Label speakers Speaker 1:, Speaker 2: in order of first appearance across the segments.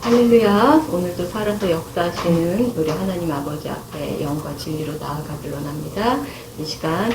Speaker 1: 할렐루야. 오늘도 살아서 역사하시는 우리 하나님 아버지 앞에 영과 진리로 나아가길 원합니다. 이 시간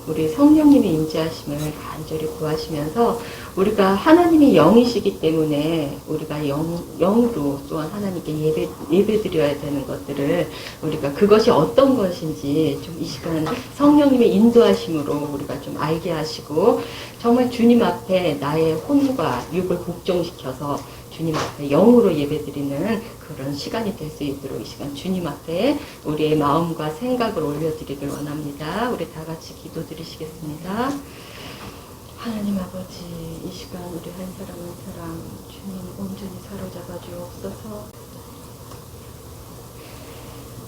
Speaker 1: 우리 성령님의 임재하심을 간절히 구하시면서 우리가 하나님의 영이시기 때문에 우리가 영으로 또한 하나님께 예배드려야 되는 것들을 우리가 그것이 어떤 것인지 좀 이 시간 성령님의 인도하심으로 우리가 좀 알게 하시고 정말 주님 앞에 나의 혼과 육을 복종시켜서 주님 앞에 영으로 예배드리는 그런 시간이 될 수 있도록 이 시간 주님 앞에 우리의 마음과 생각을 올려드리길 원합니다. 우리 다 같이 기도드리시겠습니다. 하나님 아버지, 이 시간 우리 한 사람 한 사람 주님 온전히 사로잡아 주옵소서.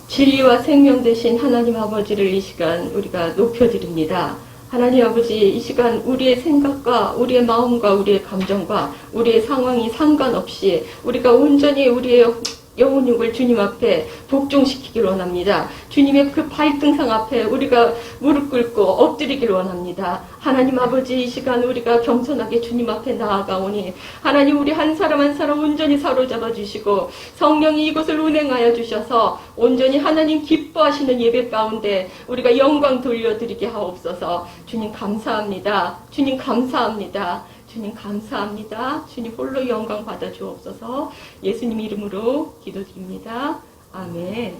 Speaker 1: 진리와 생명 되신 하나님 아버지를 이 시간 우리가 높여드립니다. 하나님 아버지, 이 시간 우리의 생각과 우리의 마음과 우리의 감정과 우리의 상황이 상관없이 우리가 온전히 우리의 영혼육을 주님 앞에 복종시키길 원합니다. 주님의 그 발등상 앞에 우리가 무릎 꿇고 엎드리길 원합니다. 하나님 아버지, 이 시간 우리가 겸손하게 주님 앞에 나아가오니 하나님 우리 한 사람 한 사람 온전히 사로잡아 주시고 성령이 이곳을 운행하여 주셔서 온전히 하나님 기뻐하시는 예배 가운데 우리가 영광 돌려드리게 하옵소서. 주님 감사합니다. 주님 감사합니다. 주님 감사합니다. 주님 홀로 영광 받아 주옵소서. 예수님 이름으로 기도드립니다. 아멘.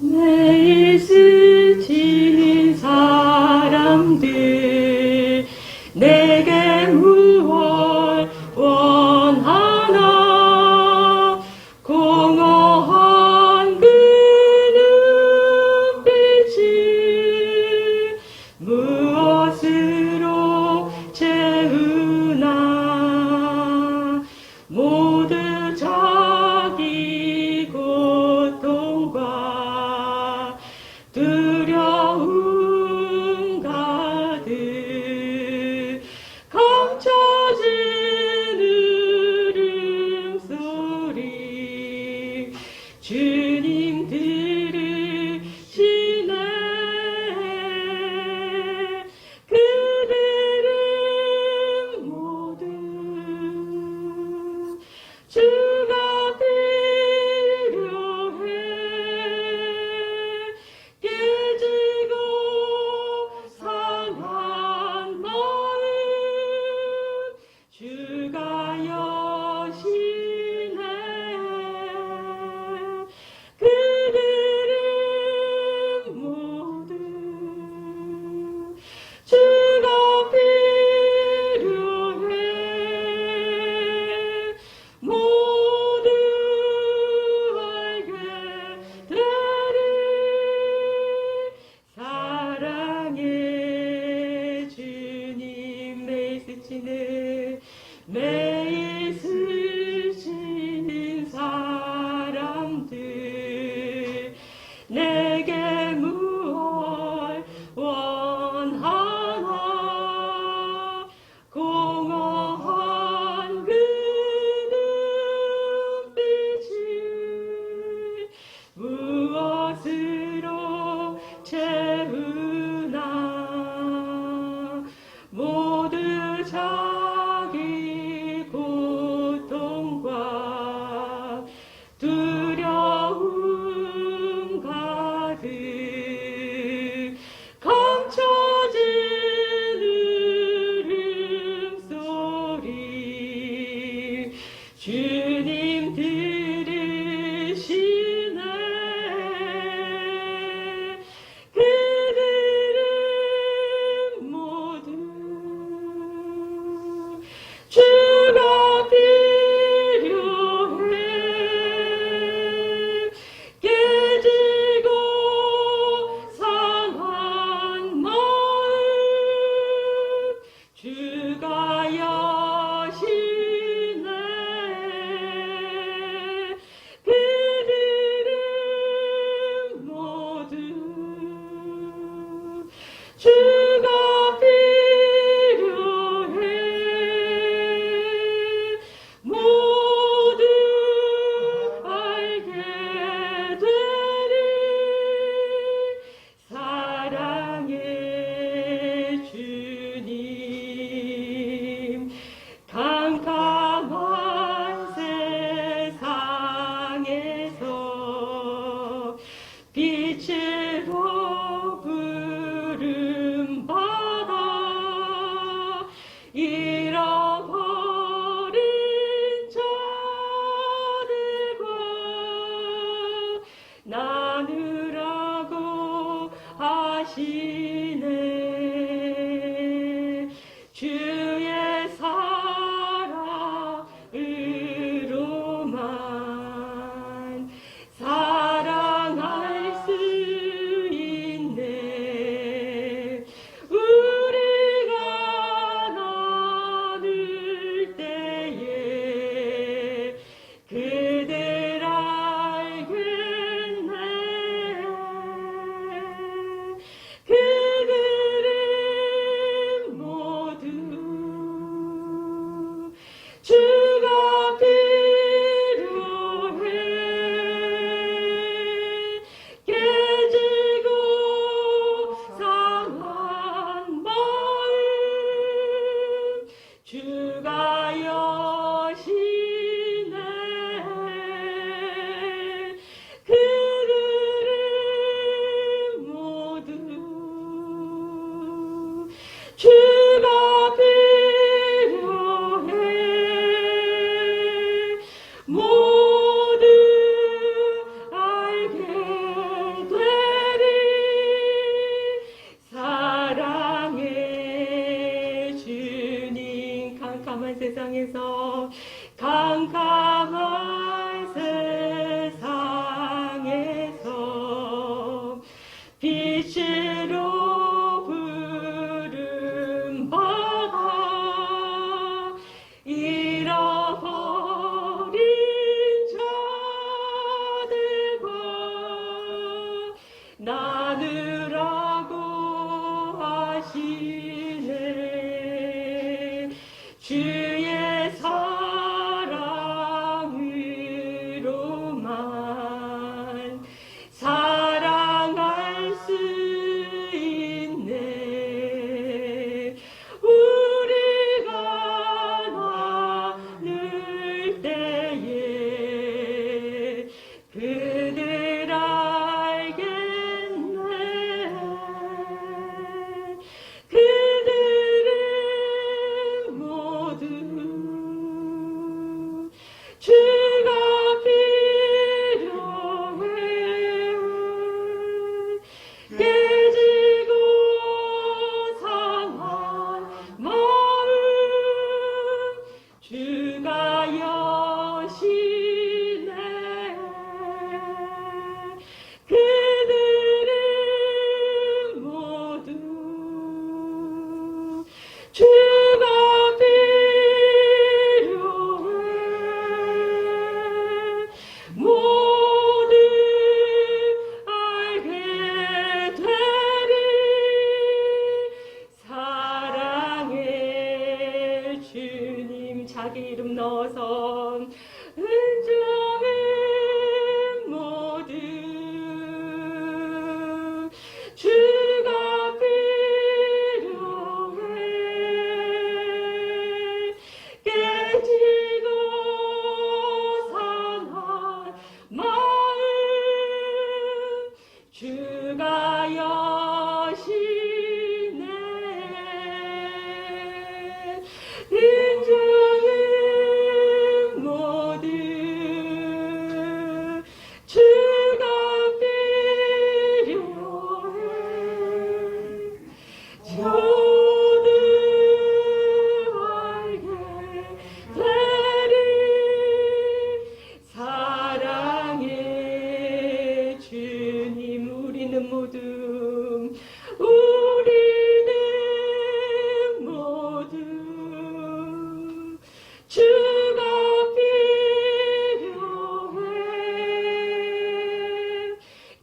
Speaker 1: 매일 스치는 사람들 내게 무엇 원하나 공허한 그 눈빛이 무엇으로 채우나 모두 자기 고통과 두려움 가득 감춰진 울음소리 주님 들으시네. 그들은 모두 주가 필요해. 깨지고 상한 마음 주가 여시네. 그들은 모두 주가 필요해. 모두 알게 되리. 사랑의 주님 매일 스치는 매일 스치는 사람들 내게 무엇 원하나 공허한 그 눈빛이 무엇으로 채우나 모두 자기 고통과 두려움 가득 감춰진 울음소리 주님 들으시네. 그들은 모두 주가 필요해. 깨지고 상한 마음 주가 여시네. 캄캄한 세상에서 빛으로 부름받아 잃어버린 자들과 나누라고 하시네. 주의 사랑으로만 사랑할 수 있네. 우리가 나눌 때에 그들 알겠네. 그들은 모두 주가 필요해. 깨지고 상한 마음 주가 여시네. 그들은 모두 주가 필요해. 모두 알게 되리. 사랑의 주님. 자기 이름 넣어서 은총은 모두 주가 필요해. 깨지고 상한 마음 주가 여시네. 인정은 모두 주가 필요해. 모두 알게 되리. 사랑의 주님. 우리는 모두 주가 필요해.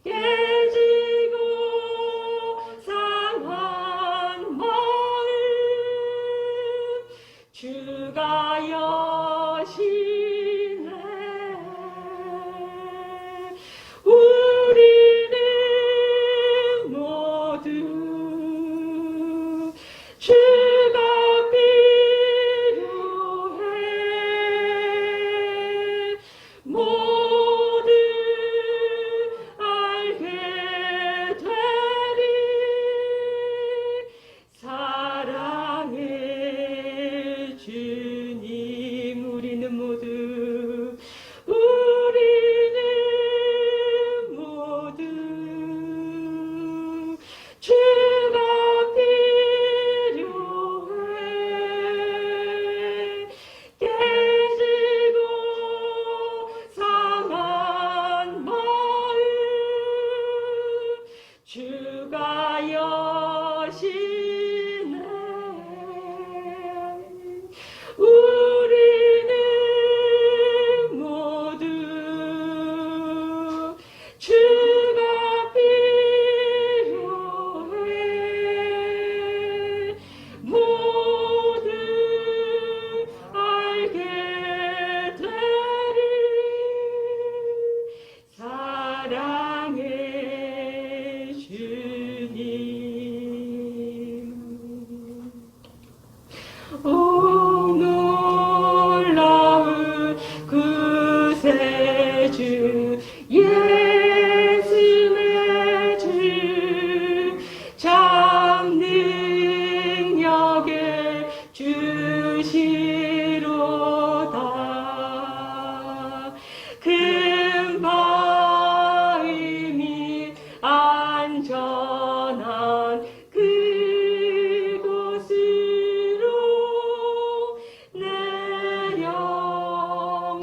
Speaker 1: 깨지고 상한 마음 주가 여시네. 우리는 모두 주가 필요해. 모두 알게 되리. 사랑의 주님. 우리는 모두 주가 필요해. 깨지고 상한 마음 주가 여시네. 우리는 모두 주가 필요해. 모두 알게 되리. 사랑의 주님. 오 놀라운 구세주 예수의 주. 참 능력의 주시로다. 큰 마음이 안전한 그곳으로 내 영혼을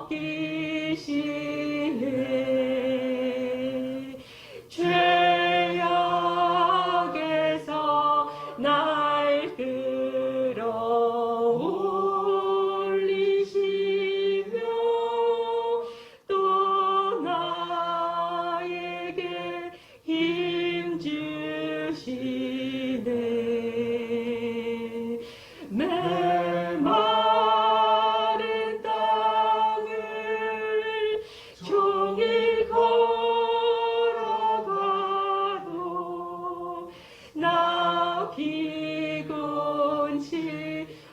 Speaker 1: 벗기시네. 죄악에서 날 끌어올리시며 또 나에게 힘 주시네. 메마른 땅을 종일 걸어가도 나 피곤치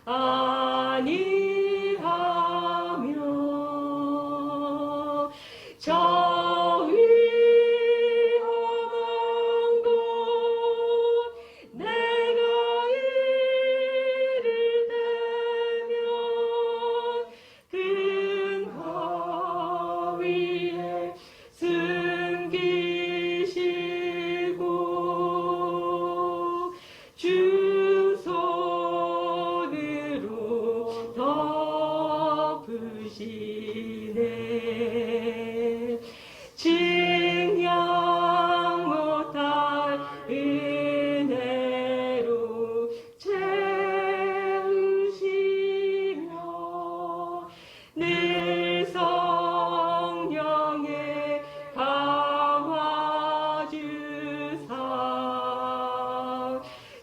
Speaker 1: 아니하며 저 위험한 곳 내가 이를 대면 큰 바위에 숨기시고 주 손으로 덮으시네. 증량 못할 은혜로 채우시며 늘 성령의 강화 주사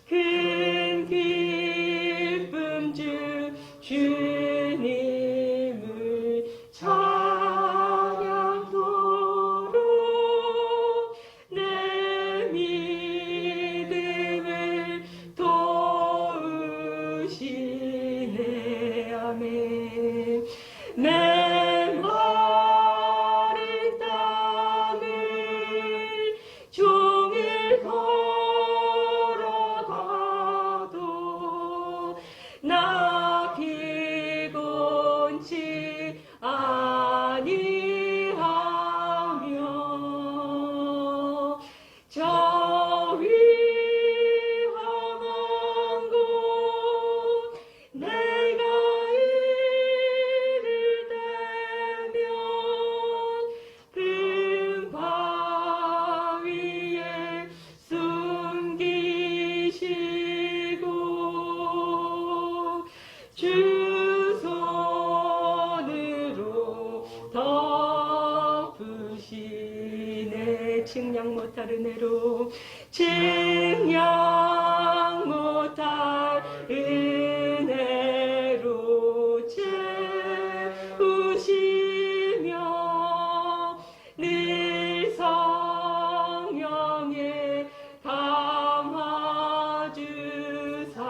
Speaker 1: 큰 기쁨 중 주님을 찬양토록 내 믿음을 도우시네. 아멘. 메마른 땅을 종일 걸어가도 나 피곤치 아니하며 저 위험한 곳 내가 이를 대면 큰 바위에 숨기시고 주 손으로 덮으시네. 증량 못할 은혜로 증량 못할 은혜로 채우시며 늘 성령의 강화 주사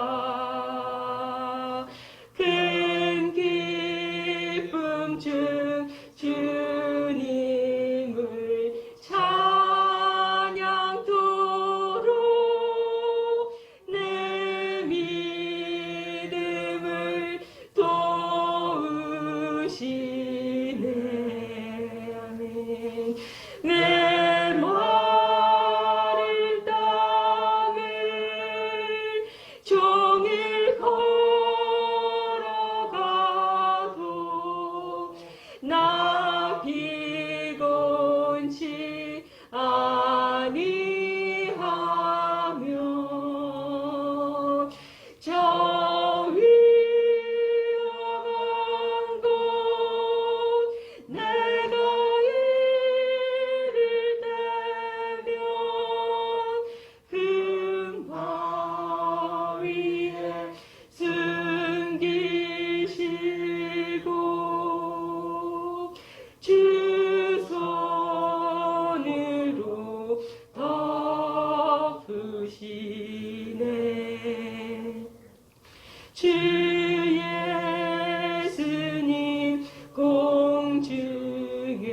Speaker 1: 큰 기쁨 중 주님을 찬양토록 내 믿음을 도우시네. 아멘. 내 마른 땅을 종일 걸어가도 나 피곤치 아니하며 저 위험한 곳 내가 이를 대면 큰 바위에 숨기시고 주 손으로 덮으시네. 주 예수님 공중에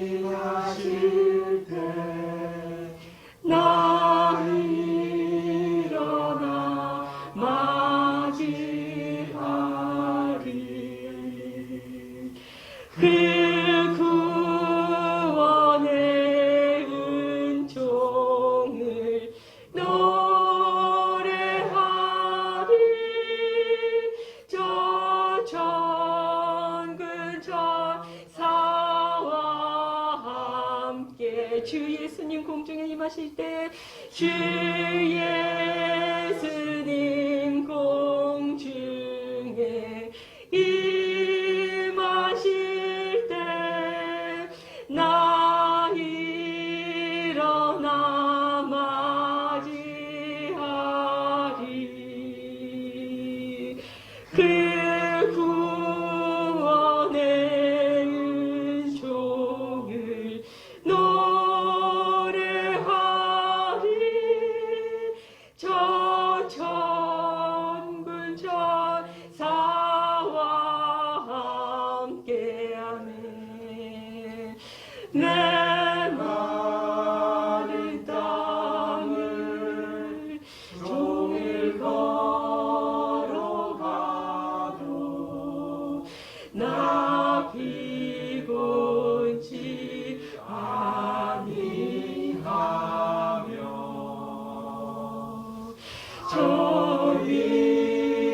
Speaker 1: 임하실 때 나 일어나 맞이하리. 그 구원의 은총을 노래하리. 저 때 주 예수님 공중에 임하실 때 주 예수님 공중에 임하실 때 나 일어나 맞이하리. 그 구원의 은총을 노래하리. 저 천군 천사와 함께하네. 내 마른 땅을 종일 걸어가도 나 피곤치 아니하며 저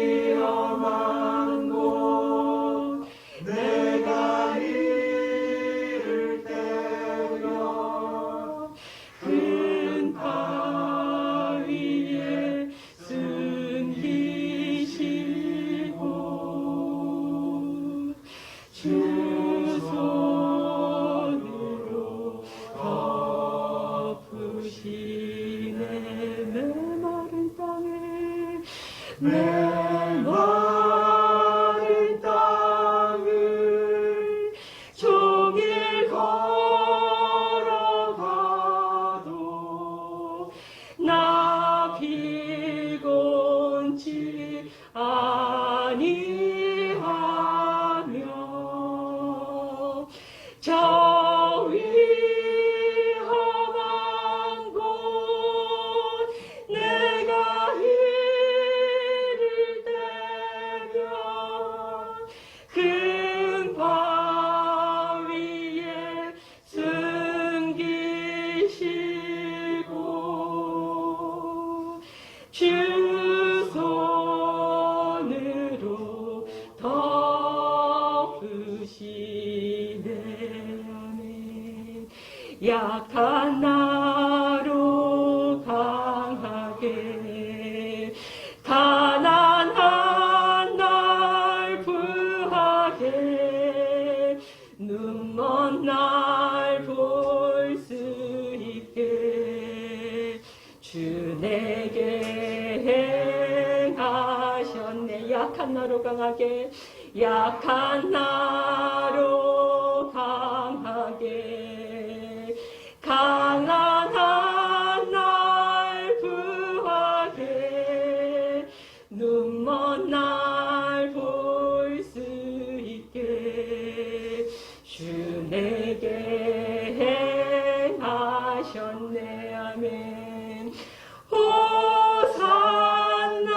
Speaker 1: 위험한 곳 내가 이를 때면 큰 바위에 숨기시고 주 손으로 덮으시네. 메마른 땅에 메마른 땅을 종일 걸어가도 나 피곤치 아니하며 저 위험한 곳 내가 이를 때면 큰 바위에 숨기시고 주 손으로 덮으시네. 아멘. 약한 나로 강하게 가난한 날 부하게 눈먼 날 볼 수 있게 주 내게 행하셨네. 약한 나로 강하게 약한 나로 강하게 가난한 날 부하게 눈먼 날 볼 수 있게 주 내게 행하셨네. 아멘. 호산나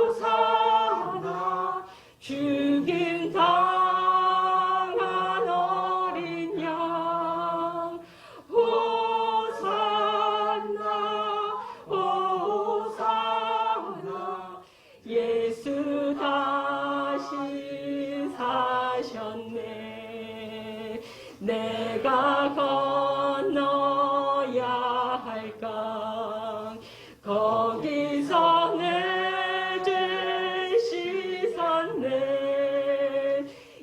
Speaker 1: 호산나 죽임 당한 어린 양 호산나 호산나 예수 다시 사셨네. 내가 건너야 할 강 거기서 내 죄 씻었네.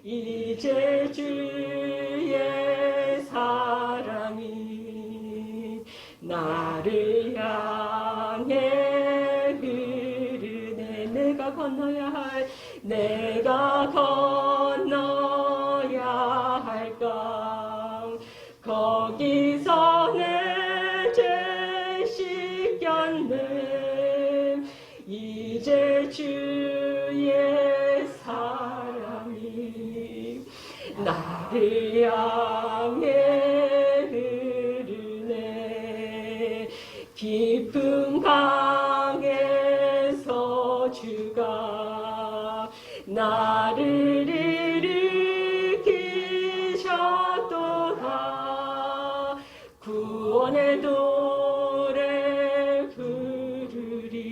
Speaker 1: 이제 주의 사랑이 나를 향해 흐르네. 내가 건너야 할 강 거기서 내 죄 씻겼네. 이제 주의 사랑이 나를 향해 흐르네. 깊은 강에서 주가 나를 일으키셨도다. 구원의 노래 부르리.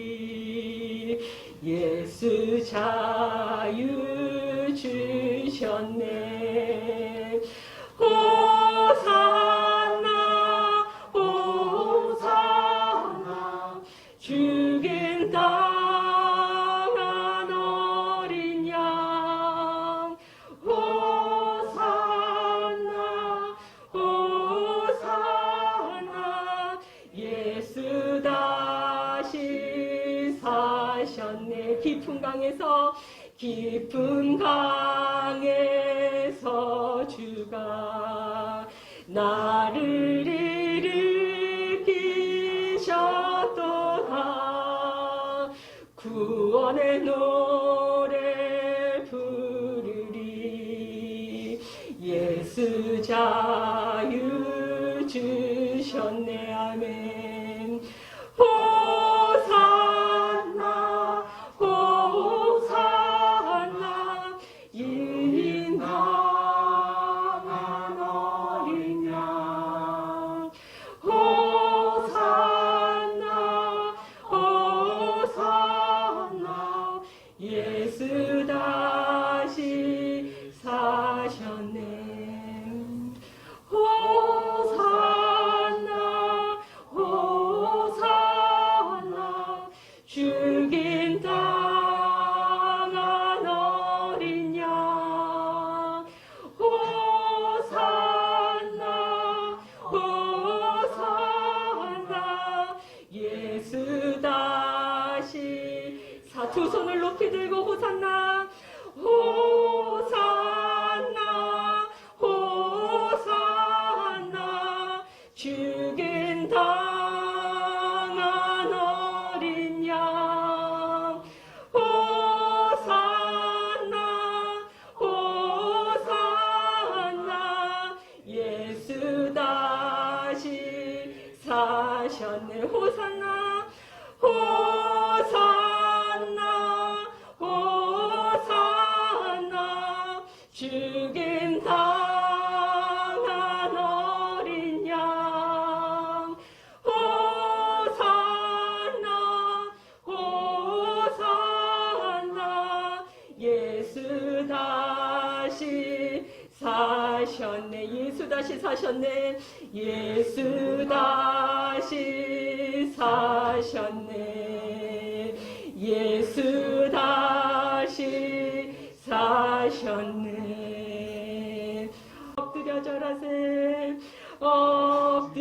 Speaker 1: 예수 자유 주셨네. 호사 깊은 강에서 주가 나를 일으키셨도다. 구원의 노래 부르리. 예수 자유 주셨네. 아멘. 호산나 호산나 인당한 어린 양. 호산나 호산나 예수 다시 사셨네. 호산나 호산나 죽임 당한 어린 양. 호산나 호산나 예수 다시 두 손을 높이 들고 호산나 호산나 호산나 죽임 당한 어린 양. 호산나 호산나 예수 다시 사셨네. 호산나 호산나 호산나 죽임 당한 어린 양. 호산나 호산나 예수 다시 사셨네. 예수 다시 사셨네. 예수 다시 사셨네. 예수 다시 사셨네. 엎드려 절하세. 엎드려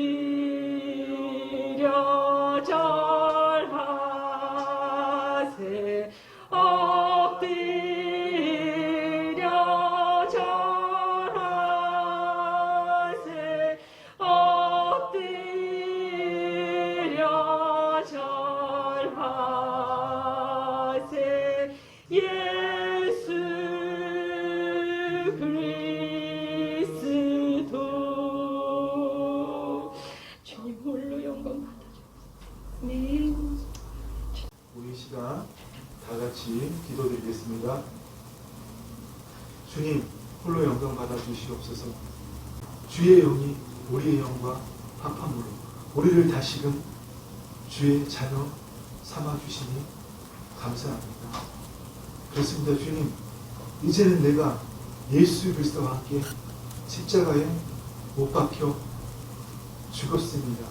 Speaker 1: 절하세. 엎드려 절하세. 엎드려 절하세. 예수 그리스도 주님 홀로 영광 받아주세요. 네.
Speaker 2: 우리 시간 다 같이 기도드리겠습니다. 주님 홀로 영광 받아주시옵소서. 주의 영이 우리의 영과 합함으로 우리를 다시금 주의 자녀 삼아주시니 감사합니다. 그렇습니다. 주님, 이제는 내가 예수 그리스도와 함께 십자가에 못 박혀 죽었습니다.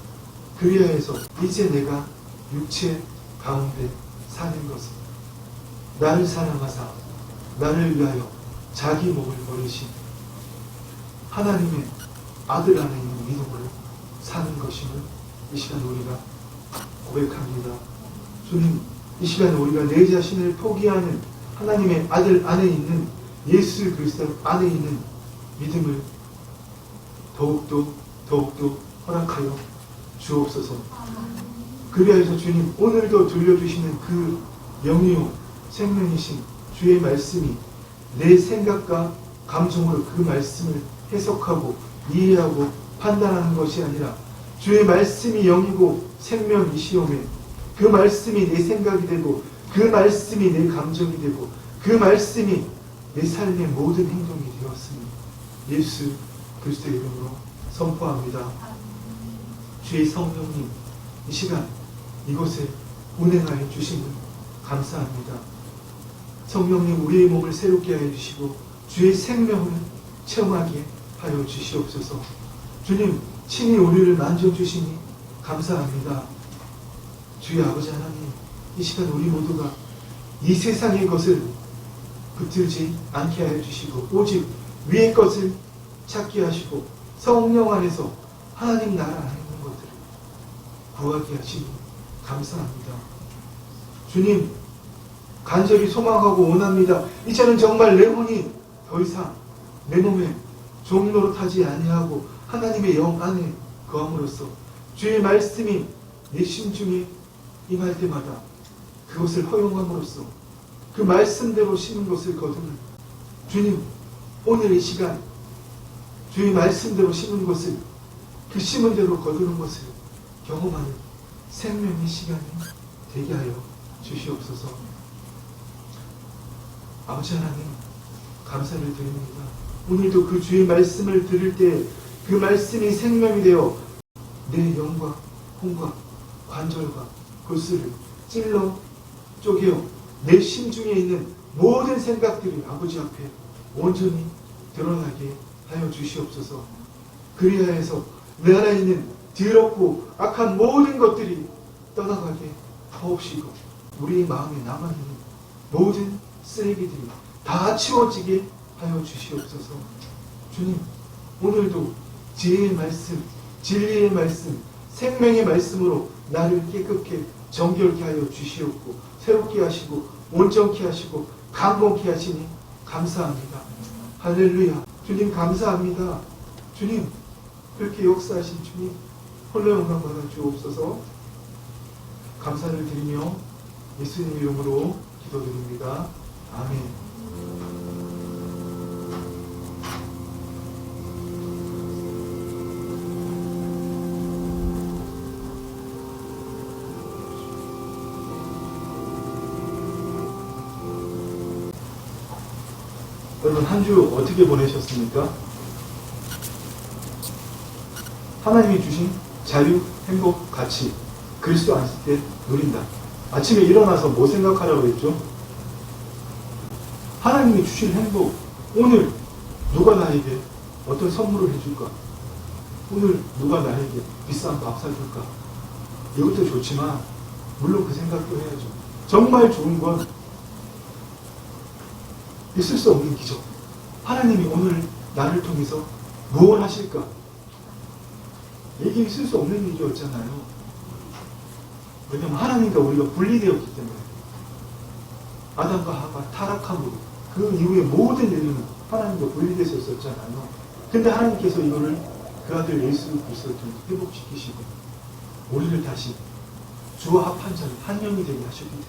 Speaker 2: 그리하여서 이제 내가 육체 가운데 사는 것은 나를 사랑하사 나를 위하여 자기 몸을 버리신 하나님의 아들 안에 있는 믿음으로 사는 것임을 이 시간 우리가 고백합니다. 주님, 이 시간 우리가 내 자신을 포기하는 하나님의 아들 안에 있는 예수 그리스도 안에 있는 믿음을 더욱더 허락하여 주옵소서. 그리하여서 주님, 오늘도 들려주시는 그 영이요 생명이신 주의 말씀이 내 생각과 감정으로 그 말씀을 해석하고 이해하고 판단하는 것이 아니라 주의 말씀이 영이고 생명이시오매 그 말씀이 내 생각이 되고 그 말씀이 내 감정이 되고 그 말씀이 내 삶의 모든 행동이 되었으니 예수 그리스도의 이름으로 선포합니다. 주의 성령님, 이 시간 이곳에 운행하여 주심을 감사합니다. 성령님, 우리의 몸을 새롭게 하여 주시고 주의 생명을 체험하게 하여 주시옵소서. 주님, 친히 우리를 만져주시니 감사합니다. 주의 아버지 하나님, 이 시간 우리 모두가 이 세상의 것을 붙들지 않게 하여 주시고 오직 위의 것을 찾게 하시고 성령 안에서 하나님 나라 안에 있는 것들을 구하게 하시니 감사합니다. 주님, 간절히 소망하고 원합니다. 이제는 정말 내 혼이 더 이상 내 몸에 종노릇하지 아니하고 하나님의 영 안에 거함으로써 주의 말씀이 내 심중에 임할 때마다 그것을 허용함으로써 그 말씀대로 심은 것을 거두는 주님, 오늘 이 시간 주의 말씀대로 심은 것을 그 심은 대로 거두는 것을 경험하는 생명의 시간이 되게 하여 주시옵소서. 아버지 하나님, 감사를 드립니다. 오늘도 그 주의 말씀을 들을 때 그 말씀이 생명이 되어 내 영과 혼과 관절과 골수를 찔러 쪼개어 내 심중에 있는 모든 생각들이 아버지 앞에 온전히 드러나게 하여 주시옵소서. 그리하여서 내 안에 있는 더럽고 악한 모든 것들이 떠나가게 하옵시고 우리 마음에 남아있는 모든 쓰레기들이 다 치워지게 하여 주시옵소서. 주님, 오늘도 지혜의 말씀, 진리의 말씀, 생명의 말씀으로 나를 깨끗게 정결케 하여 주시옵고 새롭게 하시고 온전케 하시고 강건케 하시니 감사합니다. 할렐루야. 주님 감사합니다. 주님, 그렇게 역사하신 주님 홀로 영광 받아 주옵소서. 감사를 드리며 예수님 이름으로 기도드립니다. 아멘. 여러분, 한 주 어떻게 보내셨습니까? 하나님이 주신 자유, 행복, 가치, 그리스도 안식 때 누린다. 아침에 일어나서 뭐 생각하라고 했죠? 하나님이 주신 행복, 오늘 누가 나에게 어떤 선물을 해줄까? 오늘 누가 나에게 비싼 밥 사줄까? 이것도 좋지만 물론 그 생각도 해야죠. 정말 좋은 건 있을 수 없는 기적. 하나님이 오늘 나를 통해서 무엇을 하실까? 이게 있을 수 없는 일이었잖아요. 왜냐하면 하나님과 우리가 분리되었기 때문에 아담과 하가 타락함으로 그 이후에 모든 일은 하나님과 분리되어 있었잖아요. 근데 하나님께서 이거를 그 아들 예수 그리스도를 통해서 회복시키시고 우리를 다시 주와 합한 자를 한 영이 되게 하셨기 때문에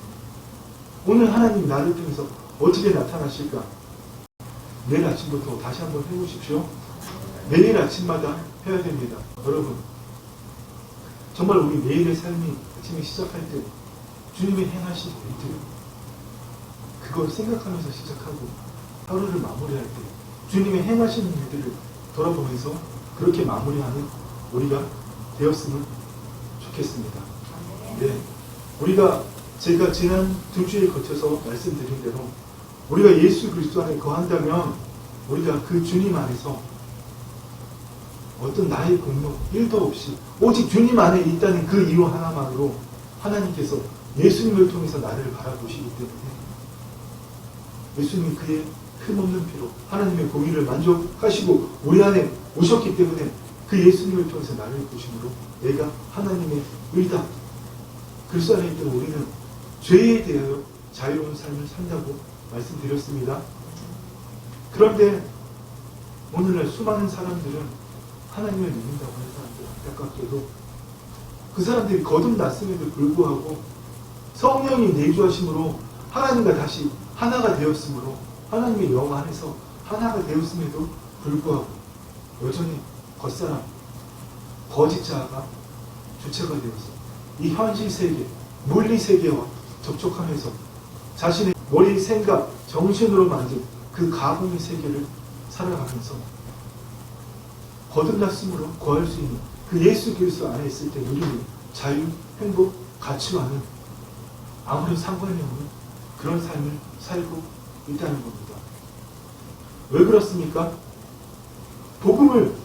Speaker 2: 오늘 하나님 나를 통해서 어떻게 나타나실까? 내일 아침부터 다시 한번 해보십시오. 매일 아침마다 해야 됩니다. 여러분, 정말 우리 매일의 삶이 아침에 시작할 때 주님의 행하신 일들 그걸 생각하면서 시작하고 하루를 마무리할 때 주님의 행하시는 일들을 돌아보면서 그렇게 마무리하는 우리가 되었으면 좋겠습니다. 네, 제가 지난 2주에 거쳐서 말씀드린 대로 우리가 예수 그리스도 안에 거한다면 우리가 그 주님 안에서 어떤 나의 공로 1도 없이 오직 주님 안에 있다는 그 이유 하나만으로 하나님께서 예수님을 통해서 나를 바라보시기 때문에 예수님이 그의 흠없는 피로 하나님의 공의를 만족하시고 우리 안에 오셨기 때문에 그 예수님을 통해서 나를 보심으로 내가 하나님의 의다. 그리스도 안에 있던 우리는 죄에 대하여 자유로운 삶을 산다고 말씀드렸습니다. 그런데 오늘날 수많은 사람들은 하나님을 믿는다고 하는 사람들 안타깝게도 그 사람들이 거듭났음에도 불구하고 성령이 내주하심으로 하나님과 다시 하나가 되었으므로 하나님의 영 안에서 하나가 되었음에도 불구하고 여전히 겉사람 거짓자가 주체가 되어서 이 현실 세계 물리 세계와 접촉하면서 자신의 머리, 생각, 정신으로 만든 그 가공의 세계를 살아가면서 거듭났으므로 거할 수 있는 그 예수 그리스도 안에 있을 때 누리는 자유, 행복, 가치와는 아무런 상관이 없는 그런 삶을 살고 있다는 겁니다. 왜 그렇습니까? 복음을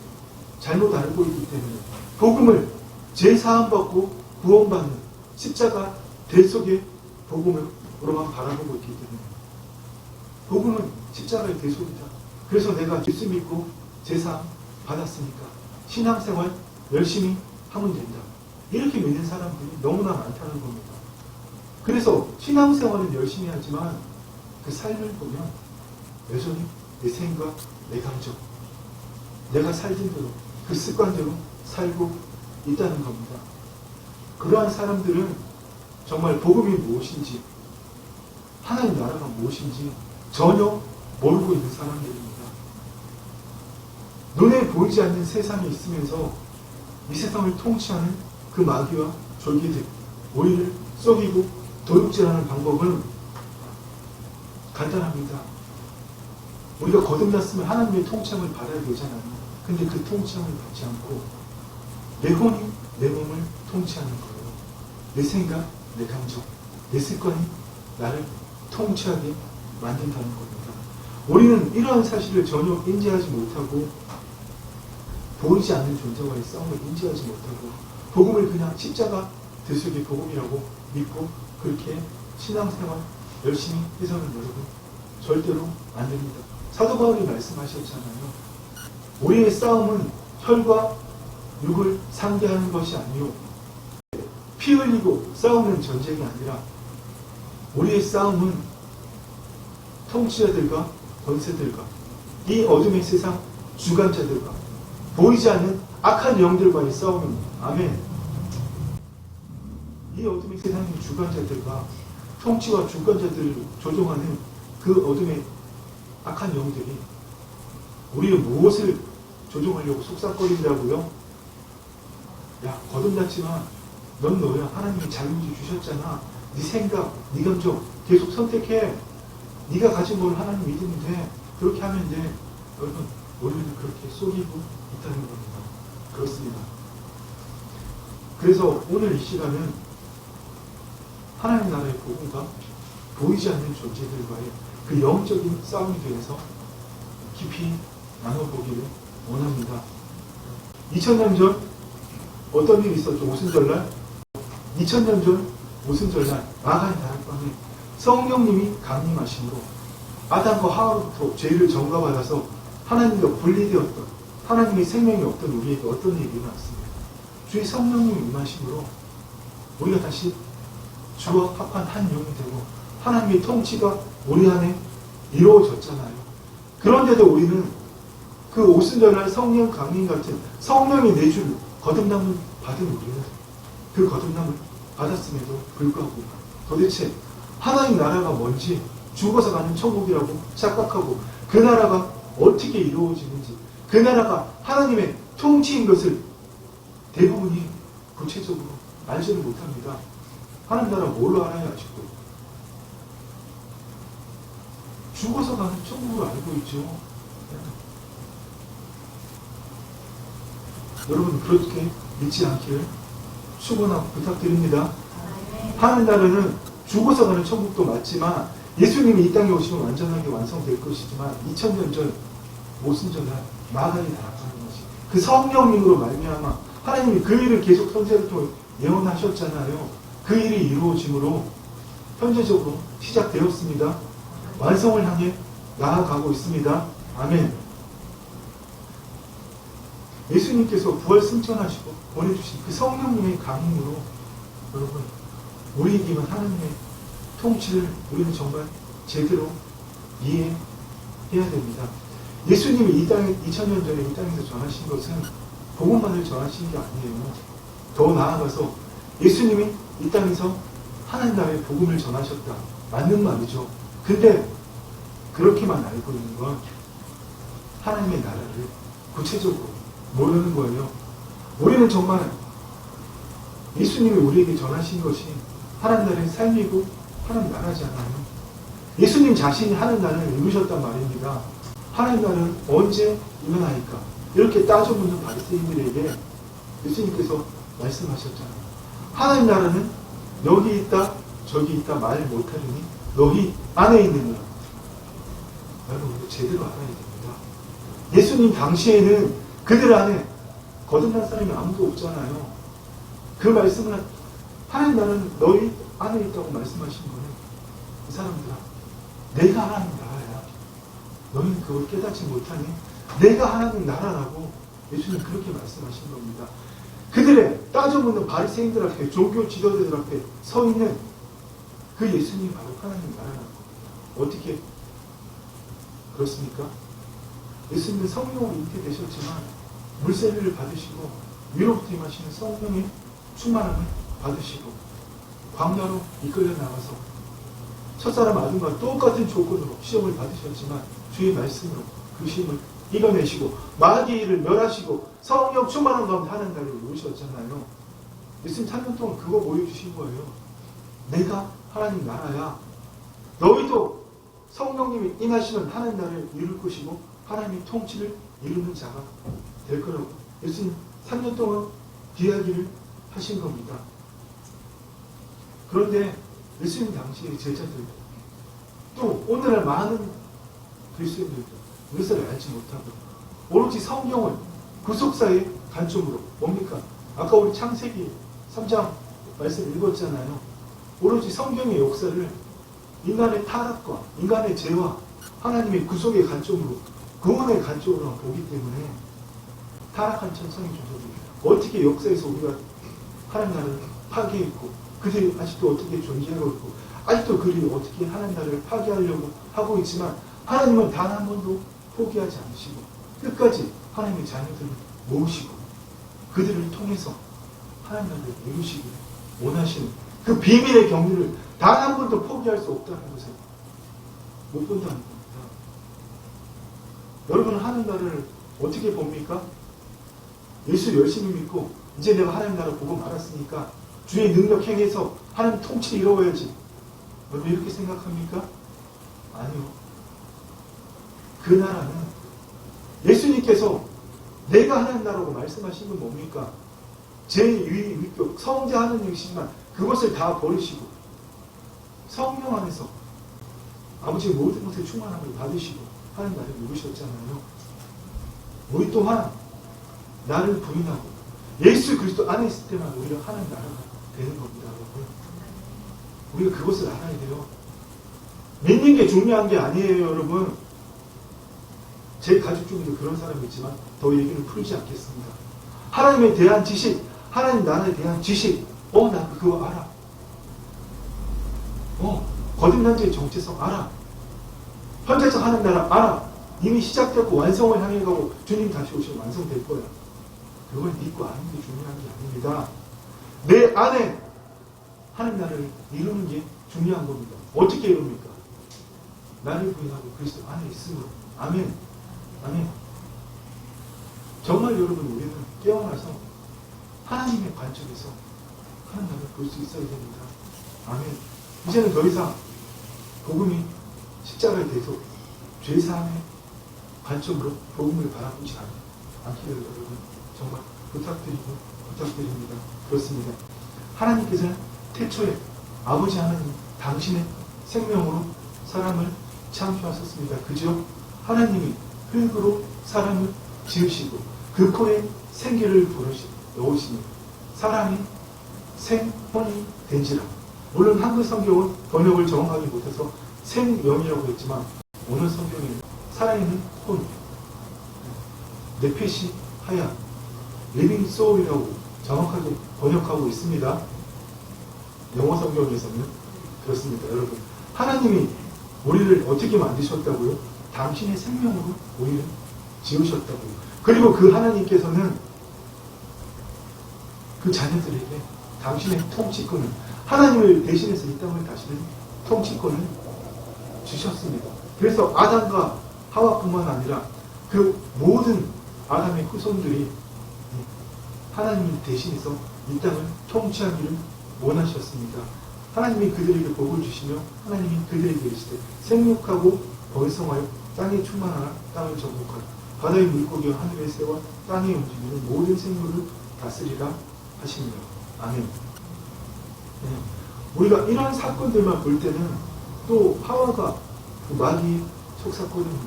Speaker 2: 잘못 알고 있기 때문에 복음을 제사함받고 구원받는 십자가 대속의 복음으로만 바라보고 있기 때문에 복음은 십자가의 대속이다. 그래서 내가 예수 믿고 제사 받았으니까 신앙생활 열심히 하면 된다. 이렇게 믿는 사람들이 너무나 많다는 겁니다. 그래서 신앙생활은 열심히 하지만 그 삶을 보면 여전히 내 생각, 내 감정, 내가 살던 대로 그 습관대로 살고 있다는 겁니다. 그러한 사람들은 정말 복음이 무엇인지, 하나님 나라가 무엇인지 전혀 모르고 있는 사람들입니다. 눈에 보이지 않는 세상에 있으면서 이 세상을 통치하는 그 마귀와 졸기들, 우리를 속이고 도둑질하는 방법은 간단합니다. 우리가 거듭났으면 하나님의 통치함을 받아야 되잖아요. 근데 그 통치함을 받지 않고 내 혼이 내 몸을 통치하는 거예요. 내 생각, 내 감정, 내 습관이 나를 통치하게 만든다는 겁니다. 우리는 이러한 사실을 전혀 인지하지 못하고 보이지 않는 존재와의 싸움을 인지하지 못하고 복음을 그냥 십자가 대속의 복음이라고 믿고 그렇게 신앙생활 열심히 해서는 여러분 절대로 안 됩니다. 사도 바울이 말씀하셨잖아요. 우리의 싸움은 혈과 육을 상대하는 것이 아니요 피 흘리고 싸우는 전쟁이 아니라 우리의 싸움은 통치자들과 권세들과 이 어둠의 세상 주관자들과 보이지 않는 악한 영들과의 싸움입니다. 아멘. 이 어둠의 세상의 주관자들과 통치와 주관자들을 조종하는 그 어둠의 악한 영들이 우리의 무엇을 조종하려고 속삭거린다고요? 야, 거듭났지만 넌 너야. 하나님이 자유를 주셨잖아. 네 생각, 네 감정 계속 선택해. 네가 가진 걸 하나님 믿으면 돼. 그렇게 하면 돼. 여러분, 우리는 그렇게 속이고 있다는 겁니다. 그렇습니다. 그래서 오늘 이 시간은 하나님 나라의 복음과 보이지 않는 존재들과의 그 영적인 싸움에 대해서 깊이 나눠보기를 원합니다. 2000년 전 어떤 일이 있었죠? 오순절날 2000년 전 오순절날 마가의 다락방에 성령님이 강림하심으로 아담과 하와로부터 죄를 전가받아서 하나님과 분리되었던 하나님의 생명이 없던 우리에게 어떤 일이 일어났습니다. 주의 성령님이 임하심으로 우리가 다시 주와 합한 한 영이 되고 하나님의 통치가 우리 안에 이루어졌잖아요. 그런데도 우리는 그 오순절날 성령 강림 같은 성령의 내줄 거듭남을 받은 우리는 그 거듭남을 받았음에도 불구하고 도대체 하나님 나라가 뭔지 죽어서 가는 천국이라고 착각하고 그 나라가 어떻게 이루어지는지 그 나라가 하나님의 통치인 것을 대부분이 구체적으로 알지를 못합니다. 하나님 나라 뭘로 알아야 아직도? 죽어서 가는 천국을 알고 있죠. 여러분 그렇게 믿지 않기를 축원하고 부탁드립니다. 하나님 나라는 죽어서 가는 천국도 맞지만 예수님이 이 땅에 오시면 완전하게 완성될 것이지만 2000년 전 오순절날 마가의 나라라는 것이 그 성령님으로 말미암아 하나님이 그 일을 계속 선지자를 통해 예언하셨잖아요. 그 일이 이루어짐으로 현재적으로 시작되었습니다. 완성을 향해 나아가고 있습니다. 아멘. 예수님께서 부활 승천하시고 보내주신 그 성령님의 강림으로 여러분 우리에게만 하나님의 통치를 우리는 정말 제대로 이해해야 됩니다. 예수님이 이 땅에 2000년 전에 이 땅에서 전하신 것은 복음만을 전하신 게 아니에요. 더 나아가서 예수님이 이 땅에서 하나님 나라의 복음을 전하셨다. 맞는 말이죠. 근데 그렇게만 알고 있는 건 하나님의 나라를 구체적으로 모르는 거예요. 우리는 정말 예수님이 우리에게 전하신 것이 하나님 나라의 삶이고 하나님 나라잖아요. 예수님 자신이 하나님 나라를 이루셨단 말입니다. 하나님 나라는 언제 일어나니까 이렇게 따져묻는 바리새인들에게 예수님께서 말씀하셨잖아요. 하나님 나라는 여기 있다 저기 있다 말 못하리니 너희 안에 있느니라. 여러분 이거 제대로 알아야 됩니다. 예수님 당시에는 그들 안에 거듭난 사람이 아무도 없잖아요. 그 말씀은 하나님 나라는 너희 안에 있다고 말씀하신 거는 이 사람들아 내가 하나님 나라야. 너희는 그걸 깨닫지 못하니 내가 하나님 나라라고 예수님 그렇게 말씀하신 겁니다. 그들의 따져묻는 바리새인들 앞에 종교 지도자들 앞에 서 있는 그 예수님이 바로 하나님 나라라는 겁니다. 어떻게 그렇습니까? 예수님은 성령으로 잉태되셨지만 물세례를 받으시고 위로부터 임하시는 성령의 충만함을 받으시고 광야로 이끌려 나가서 첫사람 아들과 똑같은 조건으로 시험을 받으셨지만 주의 말씀으로 그 시험을 이겨내시고 마귀를 멸하시고 성령 충만한 가운데 하는 날을 모으셨잖아요. 예수님 3년 동안 그거 보여주신 거예요. 내가 하나님 나라야. 너희도 성령님이 임하시는 하나님 나라를 이룰 것이고 하나님의 통치를 이루는 자가 될 거라고 예수님 3년 동안 이야기를 하신 겁니다. 그런데 예수님 당시의 제자들도 또 오늘날 많은 그리스도인들도 이것을 알지 못하고 오로지 성경을 구속사의 관점으로 뭡니까? 아까 우리 창세기 3장 말씀 읽었잖아요. 오로지 성경의 역사를 인간의 타락과 인간의 죄와 하나님의 구속의 관점으로 구원의 관점으로 보기 때문에 타락한 천상의 존재들이 어떻게 역사에서 우리가 하나님 나라를 파괴했고 그들이 아직도 어떻게 존재하고 있고 아직도 그들이 어떻게 하나님 나라를 파괴하려고 하고 있지만 하나님은 단 한 번도 포기하지 않으시고 끝까지 하나님의 자녀들을 모으시고 그들을 통해서 하나님 나라를 이루시기를 원하시는 그 비밀의 경륜을 단 한 번도 포기할 수 없다는 것을 못 본다는 겁니다. 여러분은 하나님 나라를 어떻게 봅니까? 예수 열심히 믿고 이제 내가 하나님 나라 보고 말았으니까 주의 능력 행해서 하나님 통치 이루어야지. 여러분 이렇게 생각합니까? 아니요. 그 나라는 예수님께서 내가 하나님 나라고 말씀하신 건 뭡니까? 제2위 위격 성자 하느님이시지만 그것을 다 버리시고 성령 안에서 아버지의 모든 것에 충만함을 받으시고 하나님 나라를 누르셨잖아요. 우리 또한 나를 부인하고 예수 그리스도 안에 있을 때만 오히려 하나님 나라가 되는 겁니다. 여러분. 우리가 그것을 알아야 돼요. 믿는 게 중요한 게 아니에요. 여러분. 제 가족 중에도 그런 사람이 있지만 더 얘기를 풀지 않겠습니다. 하나님에 대한 지식, 하나님 나라에 대한 지식, 나 그거 알아. 거듭난 자의 정체성 알아. 현재적 하나님 나라 알아. 이미 시작됐고 완성을 향해 가고 주님 다시 오시면 완성될 거야. 그걸 믿고 아는 게 중요한 게 아닙니다. 내 안에 하나님 나라를 이루는 게 중요한 겁니다. 어떻게 이룹니까? 나를 부인하고 그리스도 안에 있으므로. 아멘. 아멘. 정말 여러분 우리는 깨어나서 하나님의 관점에서 하나님 나라를 볼 수 있어야 됩니다. 아멘. 이제는 더 이상 복음이 십자가의 대속, 죄사함의 관점으로 복음을 바라보지 않기를 여러분 정말 부탁드립니다. 그렇습니다. 하나님께서는 태초에 아버지 하나님 당신의 생명으로 사람을 창조하셨습니다. 그죠? 하나님이 흙으로 사람을 지으시고 그 코에 생기를 넣으시니 사람이 생혼이 된지라. 물론 한글 성경은 번역을 정확하게 못해서 생명이라고 했지만 오늘 성경에는 살아있는 혼, 네페시 하야, 리빙 소울이라고 정확하게 번역하고 있습니다. 영어 성경에서는 그렇습니다. 여러분 하나님이 우리를 어떻게 만드셨다고요? 당신의 생명으로 우리를 지으셨다고요. 그리고 그 하나님께서는 그 자녀들에게 당신의 통치권을 하나님을 대신해서 이 땅을 다스리는 통치권을 주셨습니다. 그래서 아담과 하와뿐만 아니라 그 모든 아담의 후손들이 하나님을 대신해서 이 땅을 통치하기를 원하셨습니다. 하나님이 그들에게 복을 주시며 하나님이 그들에게 이르시되 생육하고 번성하여 땅에 충만하라. 땅을 정복하라. 바다의 물고기와 하늘의 새와 땅에 움직이는 모든 생물을 다스리라 하십니다. 아멘. 네. 우리가 이런 사건들만 볼 때는 또 하와가 그 마귀 속삭거리는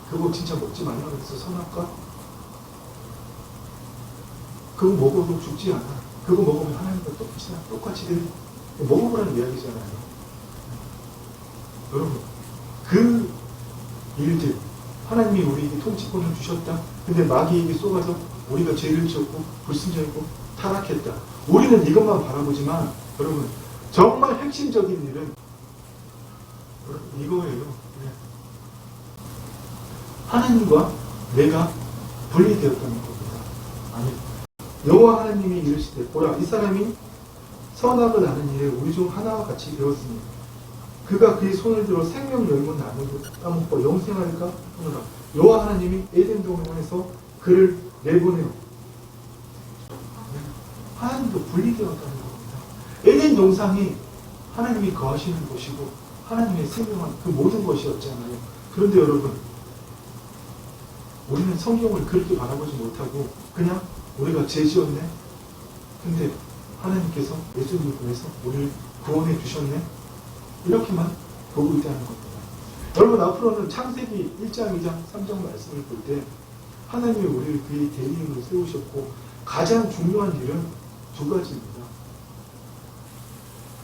Speaker 2: 그거 진짜 먹지 말라 그래서 선악과 그거 먹어도 죽지 않아. 그거 먹으면 하나님과 똑같이 될 먹어보라는 이야기잖아요. 여러분 그 일들 하나님이 우리에게 통치권을 주셨다. 근데 마귀에게 쏘가서 우리가 죄를 지었고 불순종했고 타락했다. 우리는 이것만 바라보지만 여러분 정말 핵심적인 일은 이거예요. 네. 하나님과 내가 분리되었다는 겁니다. 아멘. 여호와 하나님이 이르시되 보라 이 사람이 선악을 아는 일에 우리 중 하나와 같이 되었으니 그가 그의 손을 들어 생명 열문 나무를 따먹고 영생할까 하노라. 여호와 하나님이 에덴 동산에서 그를 내보내요. 하나님도 분리되었다는 겁니다. 에덴 동산이 하나님이 거하시는 곳이고 하나님의 생명한 그 모든 것이었잖아요. 그런데 여러분, 우리는 성경을 그렇게 바라보지 못하고 그냥 우리가 죄 지었네? 근데 하나님께서 예수님을 보내서 우리를 구원해 주셨네? 이렇게만 보고 있다는 겁니다. 여러분, 앞으로는 창세기 1장, 2장, 3장 말씀을 볼 때 하나님이 우리를 그의 대리인으로 세우셨고 가장 중요한 일은 두 가지입니다.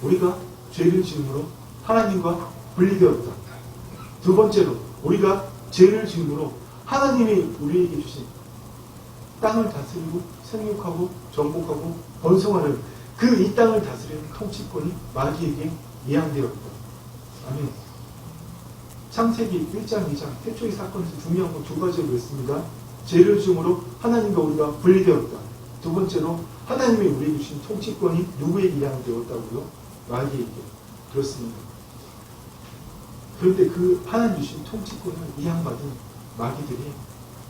Speaker 2: 우리가 죄를 지음으로 하나님과 분리되었다. 두 번째로 우리가 죄를 지음으로 하나님이 우리에게 주신 땅을 다스리고 생육하고 정복하고 번성하는 그 이 땅을 다스리는 통치권이 마귀에게 이양되었다. 아멘. 창세기 1장, 2장 태초의 사건에서 중요한 건 두 가지로 있습니다. 죄를 지음으로 하나님과 우리가 분리되었다. 두 번째로 하나님이 우리에게 주신 통치권이 누구에게 이양되었다고요? 마귀에게. 그렇습니다. 그런데 그 하나님 주신 통치권을 이양받은 마귀들이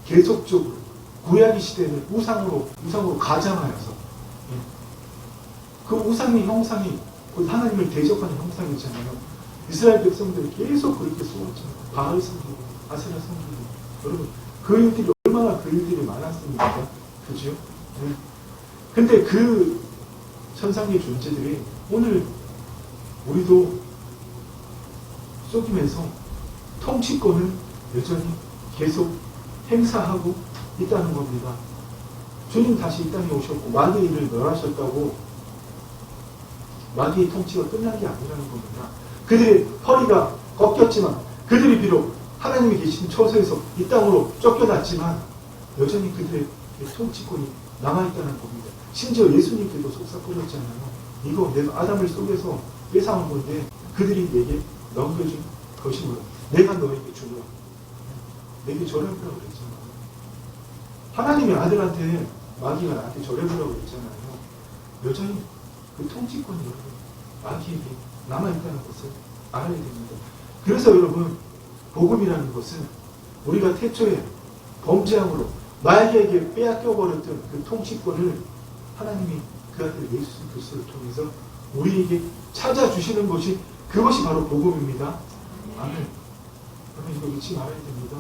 Speaker 2: 계속적으로 구약의 시대는 우상으로 가장하여서 그 우상의 형상이 곧 하나님을 대적하는 형상이잖아요. 이스라엘 백성들이 계속 그렇게 쏘았잖아요. 바알 섬기고 아세라 섬기고. 여러분, 그 일들이 얼마나 그 일들이 많았습니까? 그죠? 네. 근데 그 천상의 존재들이 오늘 우리도 속이면서 통치권을 여전히 계속 행사하고 있다는 겁니다. 주님 다시 이 땅에 오셨고 마귀의 일을 멸하셨다고 마귀의 통치가 끝난 게 아니라는 겁니다. 그들의 허리가 꺾였지만 그들이 비록 하나님이 계신 처소에서 이 땅으로 쫓겨났지만 여전히 그들의 통치권이 남아있다는 겁니다. 심지어 예수님께도 속삭거렸잖아요. 이거 내가 아담을 속에서 뺏어온 건데 그들이 내게 넘겨준 것이므로 내가 너에게 주노라. 내게 절해보라고 그랬잖아요. 하나님의 아들한테 마귀가 나한테 절해보라고 그랬잖아요. 여전히 그 통치권이 여러분 마귀에게 남아있다는 것을 알아야 됩니다. 그래서 여러분, 복음이라는 것은 우리가 태초에 범죄함으로 마귀에게 빼앗겨버렸던 그 통치권을 하나님이 그 아들 예수 그리스도를 통해서 우리에게 찾아주시는 것이 그것이 바로 복음입니다. 아멘. 여러분, 이거 잊지 말아야 됩니다.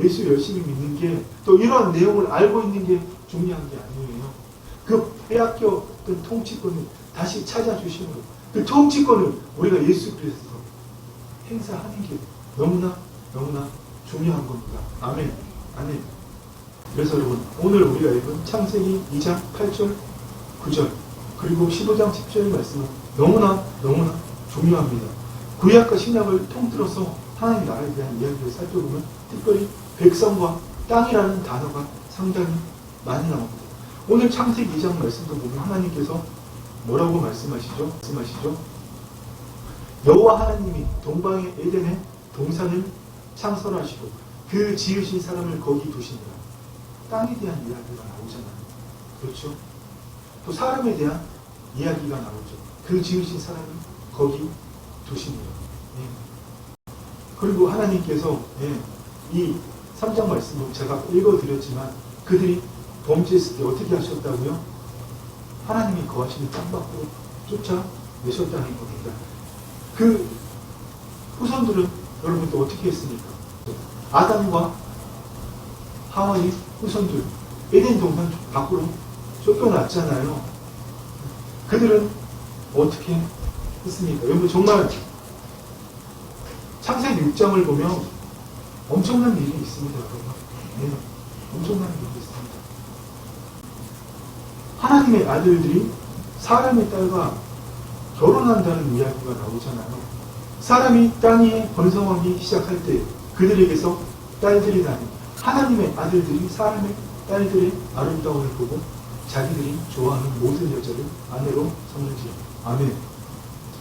Speaker 2: 예수 열심히 믿는 게 또 이러한 내용을 알고 있는 게 중요한 게 아니에요. 그 빼앗겼던 통치권을 다시 찾아주시는 것. 그 통치권을 우리가 예수 그리스도에서 행사하는 게 너무나 중요한 겁니다. 아멘. 아멘. 그래서 여러분, 오늘 우리가 읽은 창세기 2장 8절, 9절 그리고 15장 10절의 말씀은 너무나 중요합니다. 구약과 신약을 통틀어서 하나님 나라에 대한 이야기를 살펴보면 특별히 백성과 땅이라는 단어가 상당히 많이 나옵니다. 오늘 창세기 2장 말씀도 보면 하나님께서 뭐라고 말씀하시죠? 여호와 하나님이 동방의 에덴에 동산을 창설하시고 그 지으신 사람을 거기 두시니라. 땅에 대한 이야기가 나오잖아요. 그렇죠? 또 사람에 대한 이야기가 나오죠. 그 지으신 사람을 거기 두시니라. 예. 그리고 하나님께서 이 3장 말씀을 제가 읽어드렸지만 그들이 범죄했을 때 어떻게 하셨다고요? 하나님이 거하시는 땅 밖으로 쫓아내셨다는 겁니다. 그 후손들은 여러분도 어떻게 했습니까? 아담과 하와의 후손들 에덴 동산 밖으로 쫓겨났잖아요. 그들은 어떻게 했습니까? 여러분 정말 창세기 6장을 보면 엄청난 일이 있습니다. 여러분. 네, 엄청난 일이 있습니다. 하나님의 아들들이 사람의 딸과 결혼한다는 이야기가 나오잖아요. 사람이 땅 위에 번성하기 시작할 때 그들에게서 딸들이 나니 하나님의 아들들이 사람의 딸들의 아름다움을 보고 자기들이 좋아하는 모든 여자를 아내로 삼는지. 아멘.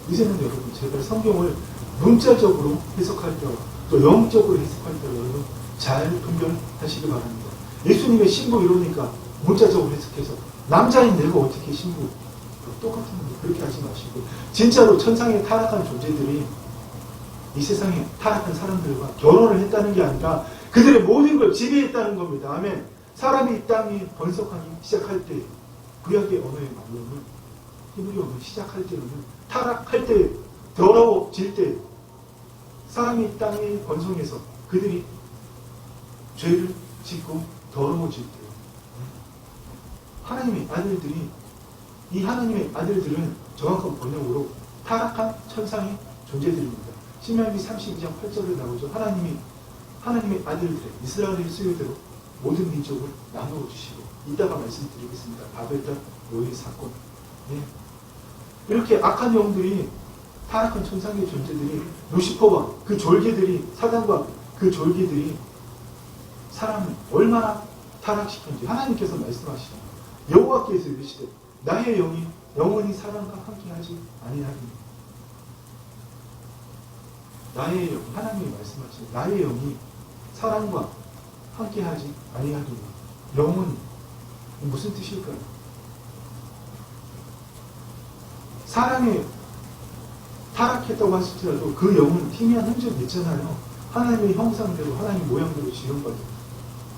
Speaker 2: 이제는 여러분 제가 성경을 문자적으로 해석할 때와 또 영적으로 해석할 때와 여러분 잘 분별하시기 바랍니다. 예수님의 신부 이러니까 문자적으로 해석해서 남자인 내가 어떻게 신부 똑같은 건데 그렇게 하지 마시고 진짜로 천상의 타락한 존재들이 이 세상에 타락한 사람들과 결혼을 했다는 게 아니라 그들의 모든 걸 지배했다는 겁니다. 아멘. 사람이 이 땅에 번성하기 시작할 때 구약의 언어의 말로는 히브리 언어 시작할 때로는 타락할 때 더러워질 때 사람이 이 땅에 번성해서 그들이 죄를 짓고 더러워질 때 하나님의 아들들이 이 하나님의 아들들은 정확한 번역으로 타락한 천상의 존재들입니다. 신명기 32장 8절에 나오죠. 하나님의 아들들의 이스라엘의 수요대로 모든 민족을 나누어 주시고 이따가 말씀드리겠습니다. 바벨탑 노예 사건. 네. 이렇게 악한 영들이 타락한 천상의 존재들이 루시퍼와 그 졸개들이 사단과 그 졸개들이 사람을 얼마나 타락시켰는지 하나님께서 말씀하시죠. 여호와께서 이르시되 나의 영이 영원히 사람과 함께하지 아니하리니 나의 영, 하나님이 말씀하시죠. 나의 영이 사람과 함께하지 아니하리니 영은 무슨 뜻일까요? 사람이 타락했다고 하실지라도 그 영은 희미한 흔적이 있잖아요. 하나님의 형상대로 하나님 모양대로 지은 거죠.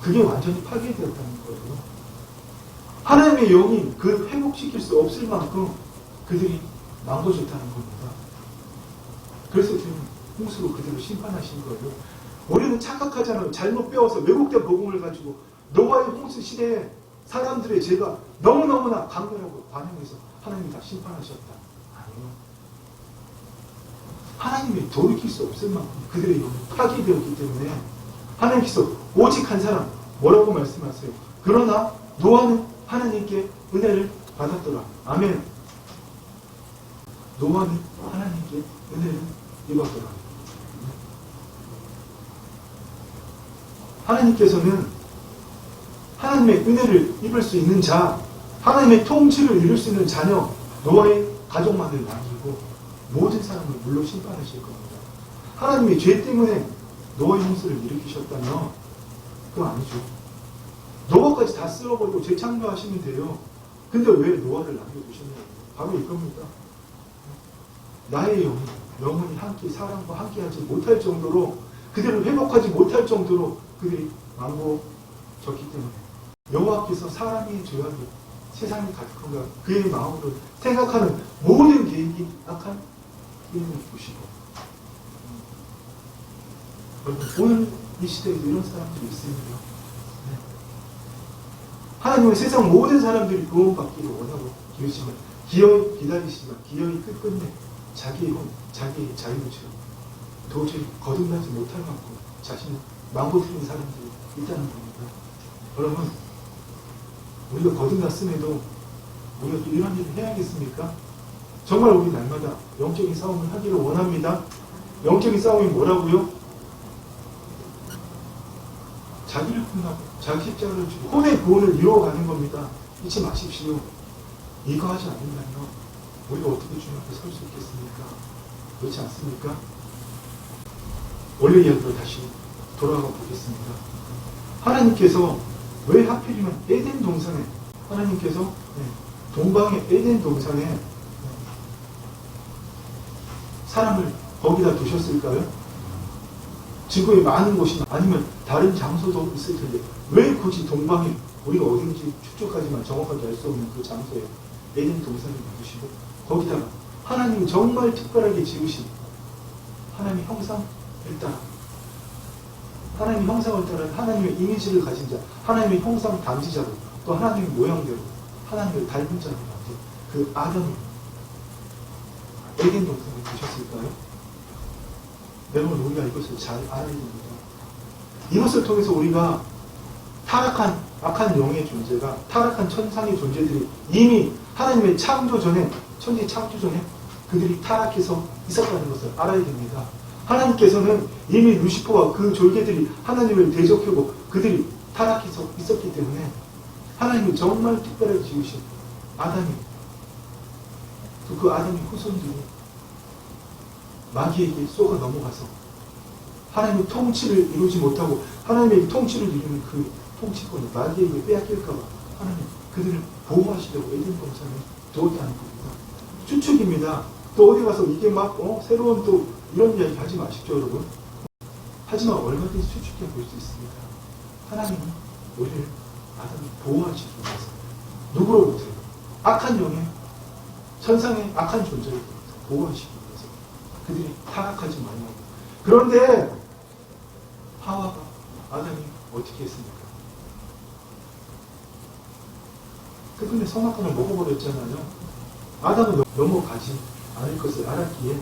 Speaker 2: 그게 완전히 파괴되었다는 거예요. 하나님의 영이 그를 회복시킬 수 없을 만큼 그들이 망가졌다는 겁니다. 그래서 주님 홍수로 그들을 심판하신 거예요. 우리는 착각하잖아요. 잘못 배워서 왜곡된 복음을 가지고 노아의 홍수 시대에 사람들의 죄가 너무너무나 강렬하고 반응해서 하나님이 다 심판하셨다. 아니요. 하나님이 돌이킬 수 없을 만큼 그들의 영이 파괴되었기 때문에 하나님께서 오직 한 사람 뭐라고 말씀하세요? 그러나 노아는 하나님께 은혜를 받았더라. 아멘. 노아는 하나님께 은혜를 입었더라. 하나님께서는 하나님의 은혜를 입을 수 있는 자, 하나님의 통치를 이룰 수 있는 자녀, 노아의 가족만을 남기고 모든 사람을 물로 심판하실 겁니다. 하나님이 죄 때문에 노아의 홍수를 일으키셨다면 그거 아니죠. 노아까지 다 쓸어버리고 재창조하시면 돼요. 근데 왜 노아를 남겨두셨냐고. 바로 이겁니다. 나의 영이 영원히 함께 사람과 함께하지 못할 정도로 그들을 회복하지 못할 정도로 그들이 망고졌기 때문에 여호와께서 사람의 죄악이 세상에 가득한가 그의 마음으로 생각하는 모든 계획이 악한 계획을 보시고 오늘 이 시대에도 이런 사람들이 있습니다. 네. 하나님은 세상 모든 사람들이 구원받기를 원하고 계시지만 기어이 기다리시지만 기어이 끝끝내 자기의 혼, 자기의 자유를 도저히 거듭나지 못할 만큼 자신을 망고뜨린 사람들이 있다는 겁니다. 여러분 우리가 거듭났음에도 우리가 또 이런 일을 해야겠습니까? 정말 우리 날마다 영적인 싸움을 하기를 원합니다. 영적인 싸움이 뭐라고요? 자기를 끝나고 자기 십자가를 주고 혼의 구원을 이루어가는 겁니다. 잊지 마십시오. 이거 하지 않는다면 우리가 어떻게 주님 앞에 설 수 있겠습니까? 그렇지 않습니까? 원래 이야기로 다시 돌아가 보겠습니다. 하나님께서 왜 하필이면 에덴 동산에 하나님께서 동방의 에덴 동산에 사람을 거기다 두셨을까요? 지구에 많은 곳이 아니면 다른 장소도 있을 텐데 왜 굳이 동방에 우리가 어딘지 추측하지만 정확하게 알 수 없는 그 장소에 에덴 동산을 두시고 거기다가 하나님이 정말 특별하게 지으신 하나님의 형상을 따라 하나님의 형상을 따라 하나님의 이미지를 가진 자 하나님의 형상 담지자로 또 하나님의 모양대로 하나님을 닮은 자로 만든 그 아담을 에덴 동산에 두셨을까요? 여러분 우리가 이것을 잘 알아야 됩니다. 이것을 통해서 우리가 타락한 악한 영의 존재가 타락한 천상의 존재들이 이미 하나님의 창조 전에 천지 창조 전에 그들이 타락해서 있었다는 것을 알아야 됩니다. 하나님께서는 이미 루시퍼와 그 졸개들이 하나님을 대적하고 그들이 타락해서 있었기 때문에 하나님이 정말 특별하게 지으신 아담이 또 그 아담의 후손들이 마귀에게 쏘가 넘어가서 하나님의 통치를 이루지 못하고 하나님의 통치를 이루는 그 통치권을 마귀에게 빼앗길까봐 하나님 그들을 보호하시려고 에덴 동산에 두었다는 겁니다. 추측입니다. 또 어디 가서 이게 막 새로운 또 이런 이야기 하지 마십시오, 여러분. 하지만 얼마든지 추측해 볼 수 있습니다. 하나님은 우리를 아담을 보호하시기 위해서 누구로부터요? 악한 영의 천상의 악한 존재로부터 보호하시기 위해서 그들이 타락하지 말라고. 그런데 하와가 아담이 어떻게 했습니까? 그분의 선악과를 먹어버렸잖아요. 아담은 넘어가지 않을 것을 알았기에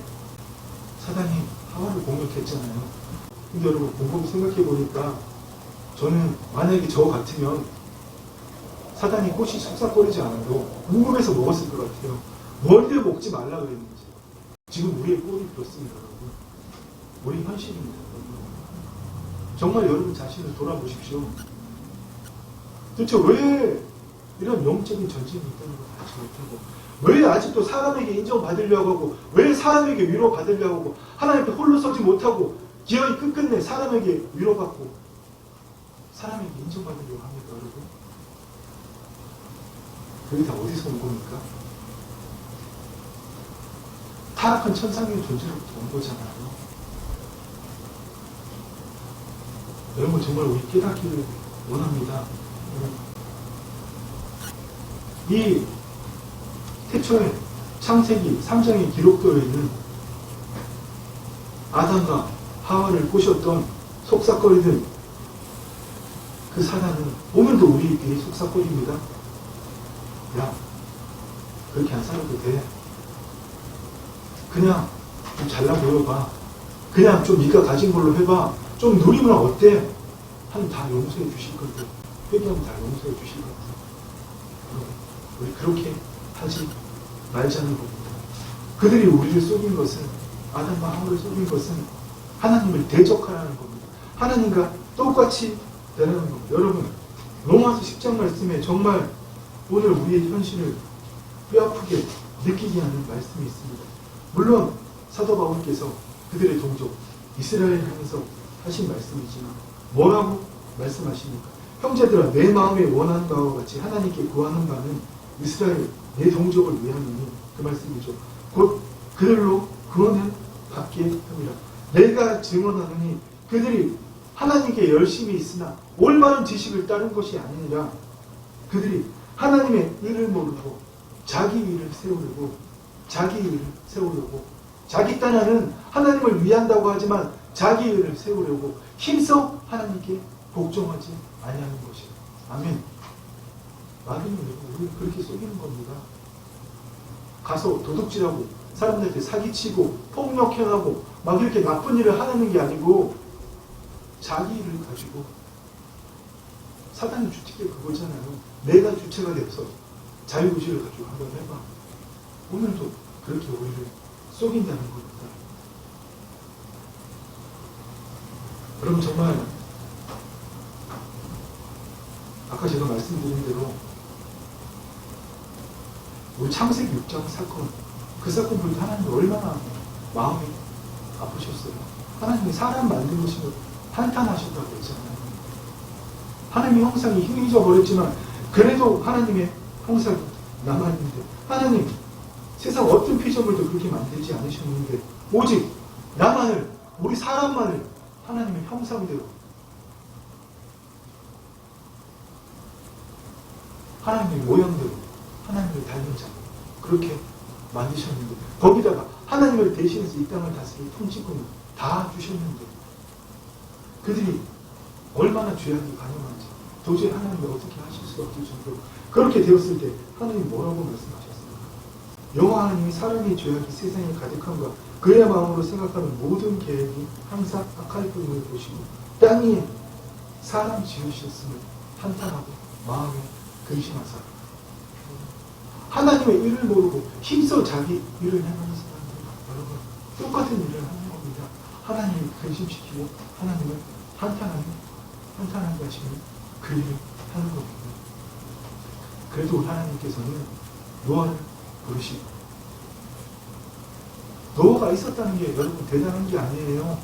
Speaker 2: 사단이 하와를 공격했잖아요. 근데 여러분 곰곰이 생각해 보니까 저는 만약에 저 같으면 사단이 꽃이 속삭거리지 않아도 궁금해서 먹었을 것 같아요. 뭔데 먹지 말라 그랬는지. 지금 우리의 꼴이 그렇습니다, 여러분. 우리 현실입니다, 여러분. 정말 여러분 자신을 돌아보십시오. 도대체 왜 이런 영적인 전쟁이 있다는 걸 알지 못하고, 왜 아직도 사람에게 인정받으려고 하고, 왜 사람에게 위로받으려고 하고, 하나님께 홀로 서지 못하고, 기어이 끝끝내 사람에게 위로받고, 사람에게 인정받으려고 합니까, 여러분? 그게 다 어디서 온 겁니까? 타락한 천상의 존재로부터 온 거잖아요. 여러분 정말 우리 깨닫기를 원합니다. 이 태초에 창세기 3장에 기록되어 있는 아담과 하와를 꼬셨던 속삭거리던 그 사단은 오늘도 우리에게 속삭거립니다. 야, 그렇게 안 살아도 돼. 그냥 좀 잘나 보여봐. 그냥 좀 네가 가진 걸로 해봐. 좀 누리면 어때? 하면 다 용서해 주실 건데, 회개하면 다 용서해 주실 겁니다. 우리 그렇게 하지 말자는 겁니다. 그들이 우리를 속인 것은, 아담과 하와를 속인 것은 하나님을 대적하라는 겁니다. 하나님과 똑같이 되라는 겁니다. 여러분, 로마서 10장 말씀에 정말 오늘 우리의 현실을 뼈아프게 느끼게 하는 말씀이 있습니다. 물론 사도 바울께서 그들의 동족 이스라엘을 향해서 하신 말씀이지만 뭐라고 말씀하십니까? 형제들아, 내 마음에 원하는 바와 같이 하나님께 구하는 바는 이스라엘 내 동족을 위함이니, 그 말씀이죠. 곧 그들로 구원을 받게 합니다. 내가 증언하느니 그들이 하나님께 열심히 있으나 올바른 지식을 따른 것이 아니니라. 그들이 하나님의 의를 모르고 자기 의를 세우려고, 자기 의를 세우려고, 자기 딴에는 하나님을 위한다고 하지만 자기 의를 세우려고 힘써 하나님께 복종하지 아니하는 것이다. 아멘. 마귀는 우리를 그렇게 속이는 겁니다. 가서 도둑질하고 사람들한테 사기치고 폭력행하고 막 이렇게 나쁜 일을 하는 게 아니고 자기 일을 가지고, 사단의 주체가 그거잖아요. 내가 주체가 돼서 자유의지를 가지고 한번 해봐. 오늘도 그렇게 우리를 속인다는 겁니다. 여러분 정말 아까 제가 말씀드린 대로 우리 창세기 6장 사건, 그 사건 볼 때 하나님이 얼마나 마음이 아프셨어요. 하나님이 사람 만든 것을 한탄하셨다고 했잖아요. 하나님의 형상이 흉해져 버렸지만 그래도 하나님의 형상이 남아있는데, 하나님 세상 어떤 피조물도 그렇게 만들지 않으셨는데 오직 나만을, 우리 사람만을 하나님의 형상대로, 하나님의 모양대로, 하나님을 닮은 자 그렇게 만드셨는데, 거기다가 하나님을 대신해서 이 땅을 다스릴 통치권을 다 주셨는데 그들이 얼마나 죄악이 가능한지 도저히 하나님이 어떻게 하실 수가 없을 정도로 그렇게 되었을 때 하나님이 뭐라고 말씀하셨습니까? 여호와 하나님이 사람의 죄악이 세상에 가득한가 그의 마음으로 생각하는 모든 계획이 항상 악할 뿐임을 보시고 땅 위에 사람 지으셨음을 한탄하고 마음에 근심하사. 하나님의 일을 모르고 힘써 자기 일을 행하는 사람들, 여러분 똑같은 일을 하는 겁니다. 하나님을 근심시키고 하나님을 한탄하게 하시는 그 일을 하는 겁니다. 그래도 하나님께서는 노아를 부르시고 노아가 있었다는 게 여러분 대단한 게 아니에요.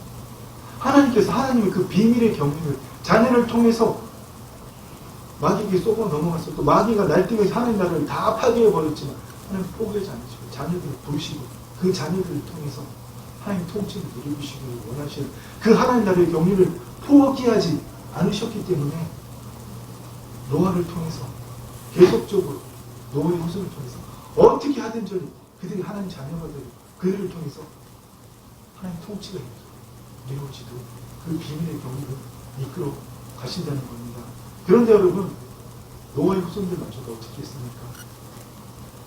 Speaker 2: 하나님께서 하나님의 그 비밀의 경륜을 자녀를 통해서 마귀에게 쏘고 넘어갔어. 또 마귀가 날뛰면서 하나님 나라를 다 파괴해버렸지만 하나님 포기하지 않으시고 자녀들을 부르시고 그 자녀들을 통해서 하나님 통치를 누리시기를 원하시는 그 하나님 나라의 경륜을 포기하지 않으셨기 때문에 노아를 통해서 계속적으로 노아의 후손을 통해서 어떻게 하든지 그들이 하나님 자녀가 되고 그들을 통해서 하나님 통치가 이루어지도록 그 비밀의 경륜을 이끌어 가신다는 겁니다. 그런데 여러분, 노아의 후손들마저도 어떻게 했습니까?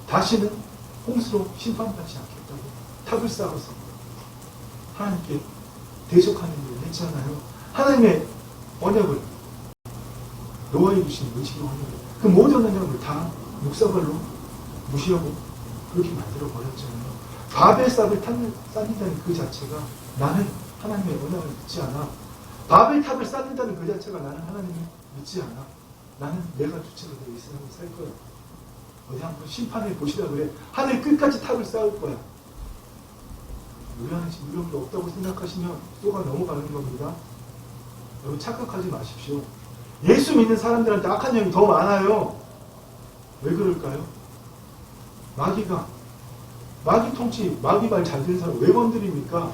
Speaker 2: 다시는 홍수로 심판받지 않겠다고 탑을 쌓아서 하나님께 대적하는 일을 했잖아요. 하나님의 언약을, 노아에 주신 의식의 언약을, 그 모든 언약을 다 묵사발로 무시하고 그렇게 만들어 버렸잖아요. 바벨탑을 쌓는다는 그 자체가 나는 하나님의 언약을 믿지 않아. 바벨탑을 쌓는다는 그 자체가 나는 하나님을 믿지 않아. 나는 내가 주체가 되어 이스라엘을 살 거야. 어디 한번 심판해 보시라 그래. 하늘 끝까지 탑을 쌓을 거야. 우리한테 이런 게 없다고 생각하시면 쏘가 넘어가는 겁니다. 여러분 착각하지 마십시오. 예수 믿는 사람들한테 악한 영이 더 많아요. 왜 그럴까요? 마귀 통치, 마귀 말 잘 되는 사람 왜 건드립니까?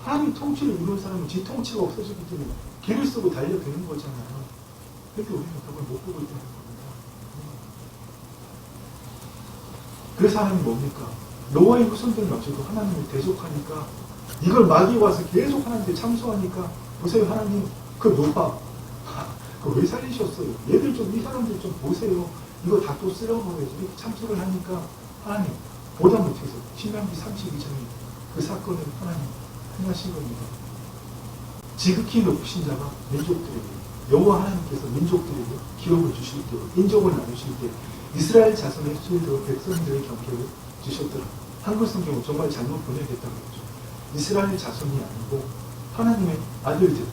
Speaker 2: 하나님 통치를 이루는 사람은 지 통치가 없어졌기 때문에 길을 쓰고 달려드는 거잖아요. 그렇게 우리는 그걸 못 보고 있다는 겁니다. 그래서 하나님 뭡니까? 노아의 후손들마저도 하나님을 대적하니까 이걸 마귀가 와서 계속 하나님께 참소하니까 보세요. 하나님 그 노아 그거 왜 살리셨어요? 얘들 좀 이 사람들 좀 보세요. 이거 다 또 쓸어버려야지. 이렇게 참소를 하니까 하나님 보다 못해서 신명기 32장에 그 사건을 하나님 행하신 겁니다. 지극히 높으신 자가 민족들에게 여호와 하나님께서 민족들에게 기업을 주실 때 인족을 나누실 때 이스라엘 자손의 수혜로 백성들의 경계를 주셨더라. 한글 성경은 정말 잘못 번역했다고 했죠. 이스라엘 자손이 아니고 하나님의 아들들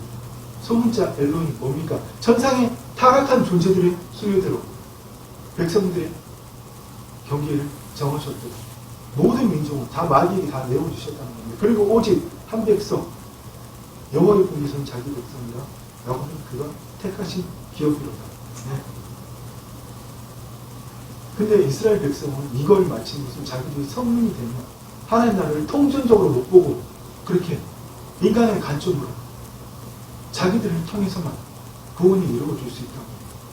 Speaker 2: 소문자 엘로힘 뭡니까? 천상의 타락한 존재들의 수혜대로 백성들의 경계를 정하셨더라. 모든 민족은 다 마귀에게 다 내어주셨다는 겁니다. 그리고 오직 한 백성 여호와의 분이선 자기 백성이라 라고 하는 그가 택하신 기업이로다. 네. 근데 이스라엘 백성은 이걸 마친 것은 자기들이 성민이 되면 하나님 나라를 통전적으로 못 보고 그렇게 인간의 관점으로 자기들을 통해서만 구원이 이루어질 수 있다고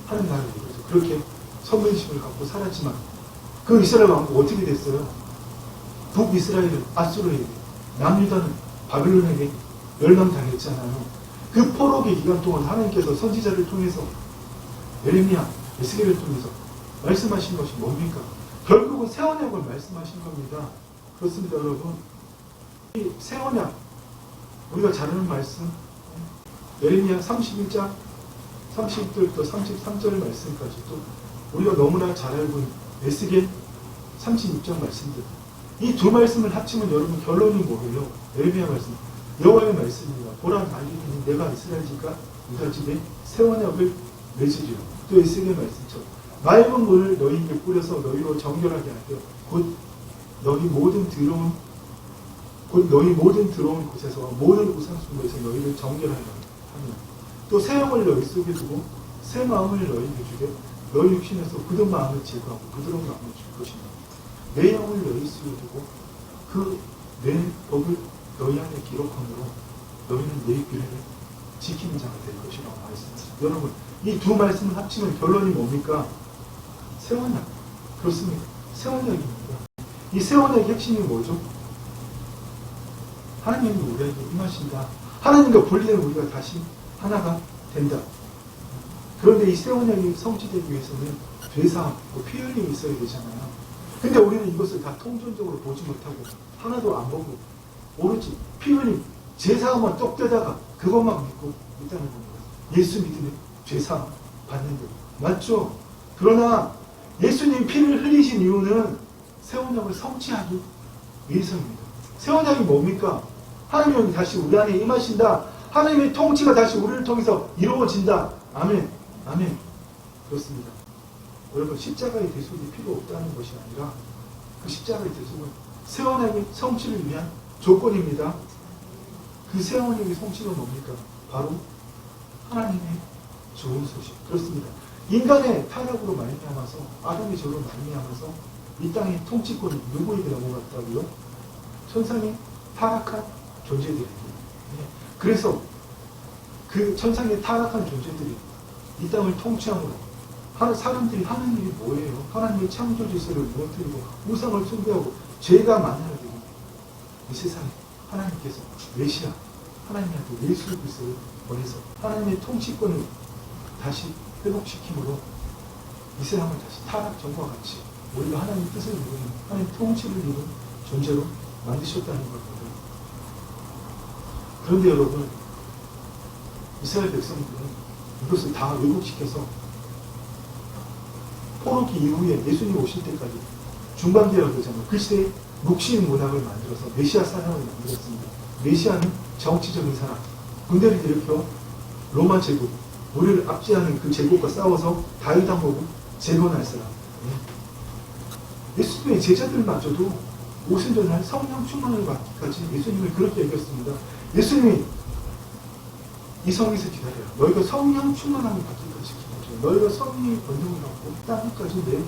Speaker 2: 하나님 나라를 이루어서 그렇게 선민심을 갖고 살았지만 그 이스라엘 왕국 어떻게 됐어요? 북이스라엘은 아수르에게, 남유다는 바빌론에게 멸망당했잖아요. 그 포로기 기간 동안 하나님께서 선지자를 통해서 예레미야, 에스겔을 통해서 말씀하신 것이 뭡니까? 결국은 새 언약을 말씀하신 겁니다. 그렇습니다, 여러분. 이 새 언약, 우리가 잘 아는 말씀, 예레미야 31장 30절부터 33절 말씀까지 또 우리가 너무나 잘 알고 있는 에스겔 36장 말씀들. 이 두 말씀을 합치면 여러분 결론이 뭐예요? 예레미야 말씀, 여호와의 말씀입니다. 보라 나에게는 내가 이스라엘 집과 유다 집에 새 언약을 맺으리라. 또 에스겔 말씀처럼 맑은 물을 너희에게 뿌려서 너희로 정결하게 하여 곧 너희 모든 들어온 곳에서 모든 우상숭배에서 너희를 정결하게 하며 또 새 영을 너희 속에 두고 새 마음을 너희에게 주되 너희 육신에서 굳은 마음을 제거하고 부드러운 마음을 줄 것이며 내 영을 너희 속에 두고 그 내 법을 너희 안에 기록함으로 너희는 내 규례를 지키는 자가 될 것이라고 말씀하셨습니다. 여러분 이 두 말씀을 합치면 결론이 뭡니까? 새 언약. 그렇습니다. 새 언약입니다. 이 새 언약의 핵심이 뭐죠? 하나님이 우리에게 임하신다. 하나님과 분리된 우리가 다시 하나가 된다. 그런데 이 새 언약이 성취되기 위해서는 죄사함, 피 흘림이 있어야 되잖아요. 근데 우리는 이것을 다 통전적으로 보지 못하고 하나도 안 보고 오로지 피 흘림, 죄사함만 똑되다가 그것만 믿고 있다는 겁니다. 예수 믿으면 죄사함 받는 것. 맞죠? 그러나 예수님 피를 흘리신 이유는 새 언약을 성취하기 위해서입니다. 새 언약이 뭡니까? 하나님이 다시 우리 안에 임하신다. 하나님의 통치가 다시 우리를 통해서 이루어진다. 아멘. 아멘. 그렇습니다. 여러분 십자가의 대속이 필요 없다는 것이 아니라 그 십자가의 대속은 새 언약의 성취를 위한 조건입니다. 그 새 언약의 성취가 뭡니까? 바로 하나님의 좋은 소식. 그렇습니다. 인간의 타락으로 말미암아서, 아담의 죄로 말미암아서 이 땅의 통치권이 누구에게 넘어갔다고요? 천상의 타락한 존재들에게. 네. 그래서 그 천상의 타락한 존재들이 이 땅을 통치함으로 사람들이 하는 일이 뭐예요? 하나님의 창조 질서를 무너뜨리고 우상을 숭배하고 죄가 많아야 되고, 이 세상에 하나님께서 메시아 하나님의 아들 예수 그리스도를 보내서 하나님의 통치권을 다시 회복시킴으로 이 세상을 다시 타락전과 같이 우리가 하나님의 뜻을 이루는, 하나님의 통치를 이루는 존재로 만드셨다는 겁니다. 그런데 여러분, 이스라엘 백성들은 이것을 다 왜곡시켜서 포로기 이후에 예수님 오실 때까지 중반기라고 그러잖아요. 그 시대에 묵신 문학을 만들어서 메시아 사상을 만들었습니다. 메시아는 정치적인 사람, 군대를 일으켜 로마 제국, 우리를 압제하는 그 제국과 싸워서 다윗 왕국을 재건할 사람. 예수님의 제자들마저도 오순절날 성령 충만을 받기까지 예수님을 그렇게 여겼습니다. 예수님이 이 성에서 기다려라. 너희가 성령 충만함을 받기까지 기다려. 너희가 성령의 권능을 받고 땅까지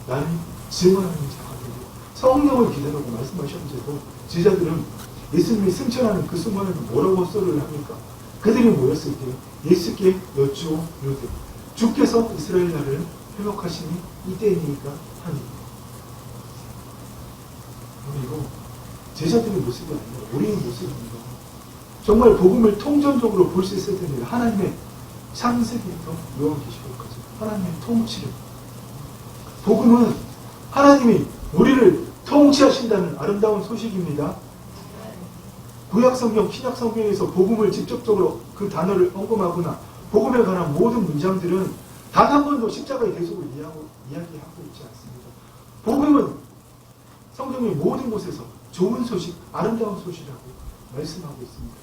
Speaker 2: 나를 증언하는 자가 되고, 성령을 기다리고 말씀하셨는데도 제자들은 예수님이 승천하는 그 순간을 뭐라고 썰을 합니까? 그들이 모였을 때 예수께 여쭈어 이르되 주께서 이스라엘 나라를 회복하시니 이때이니까 하니. 그리고 제자들의 모습이 아니라 우리의 모습입니다. 정말 복음을 통전적으로 볼 수 있을 텐데, 하나님의 창세기부터 요한계시록까지 하나님의 통치를, 복음은 하나님이 우리를 통치하신다는 아름다운 소식입니다. 구약성경, 신약성경에서 복음을 직접적으로 그 단어를 언급하거나 복음에 관한 모든 문장들은 단 한 번도 십자가의 대속을 이야기하고 있지 않습니다. 복음은 성경의 모든 곳에서 좋은 소식, 아름다운 소식이라고 말씀하고 있습니다.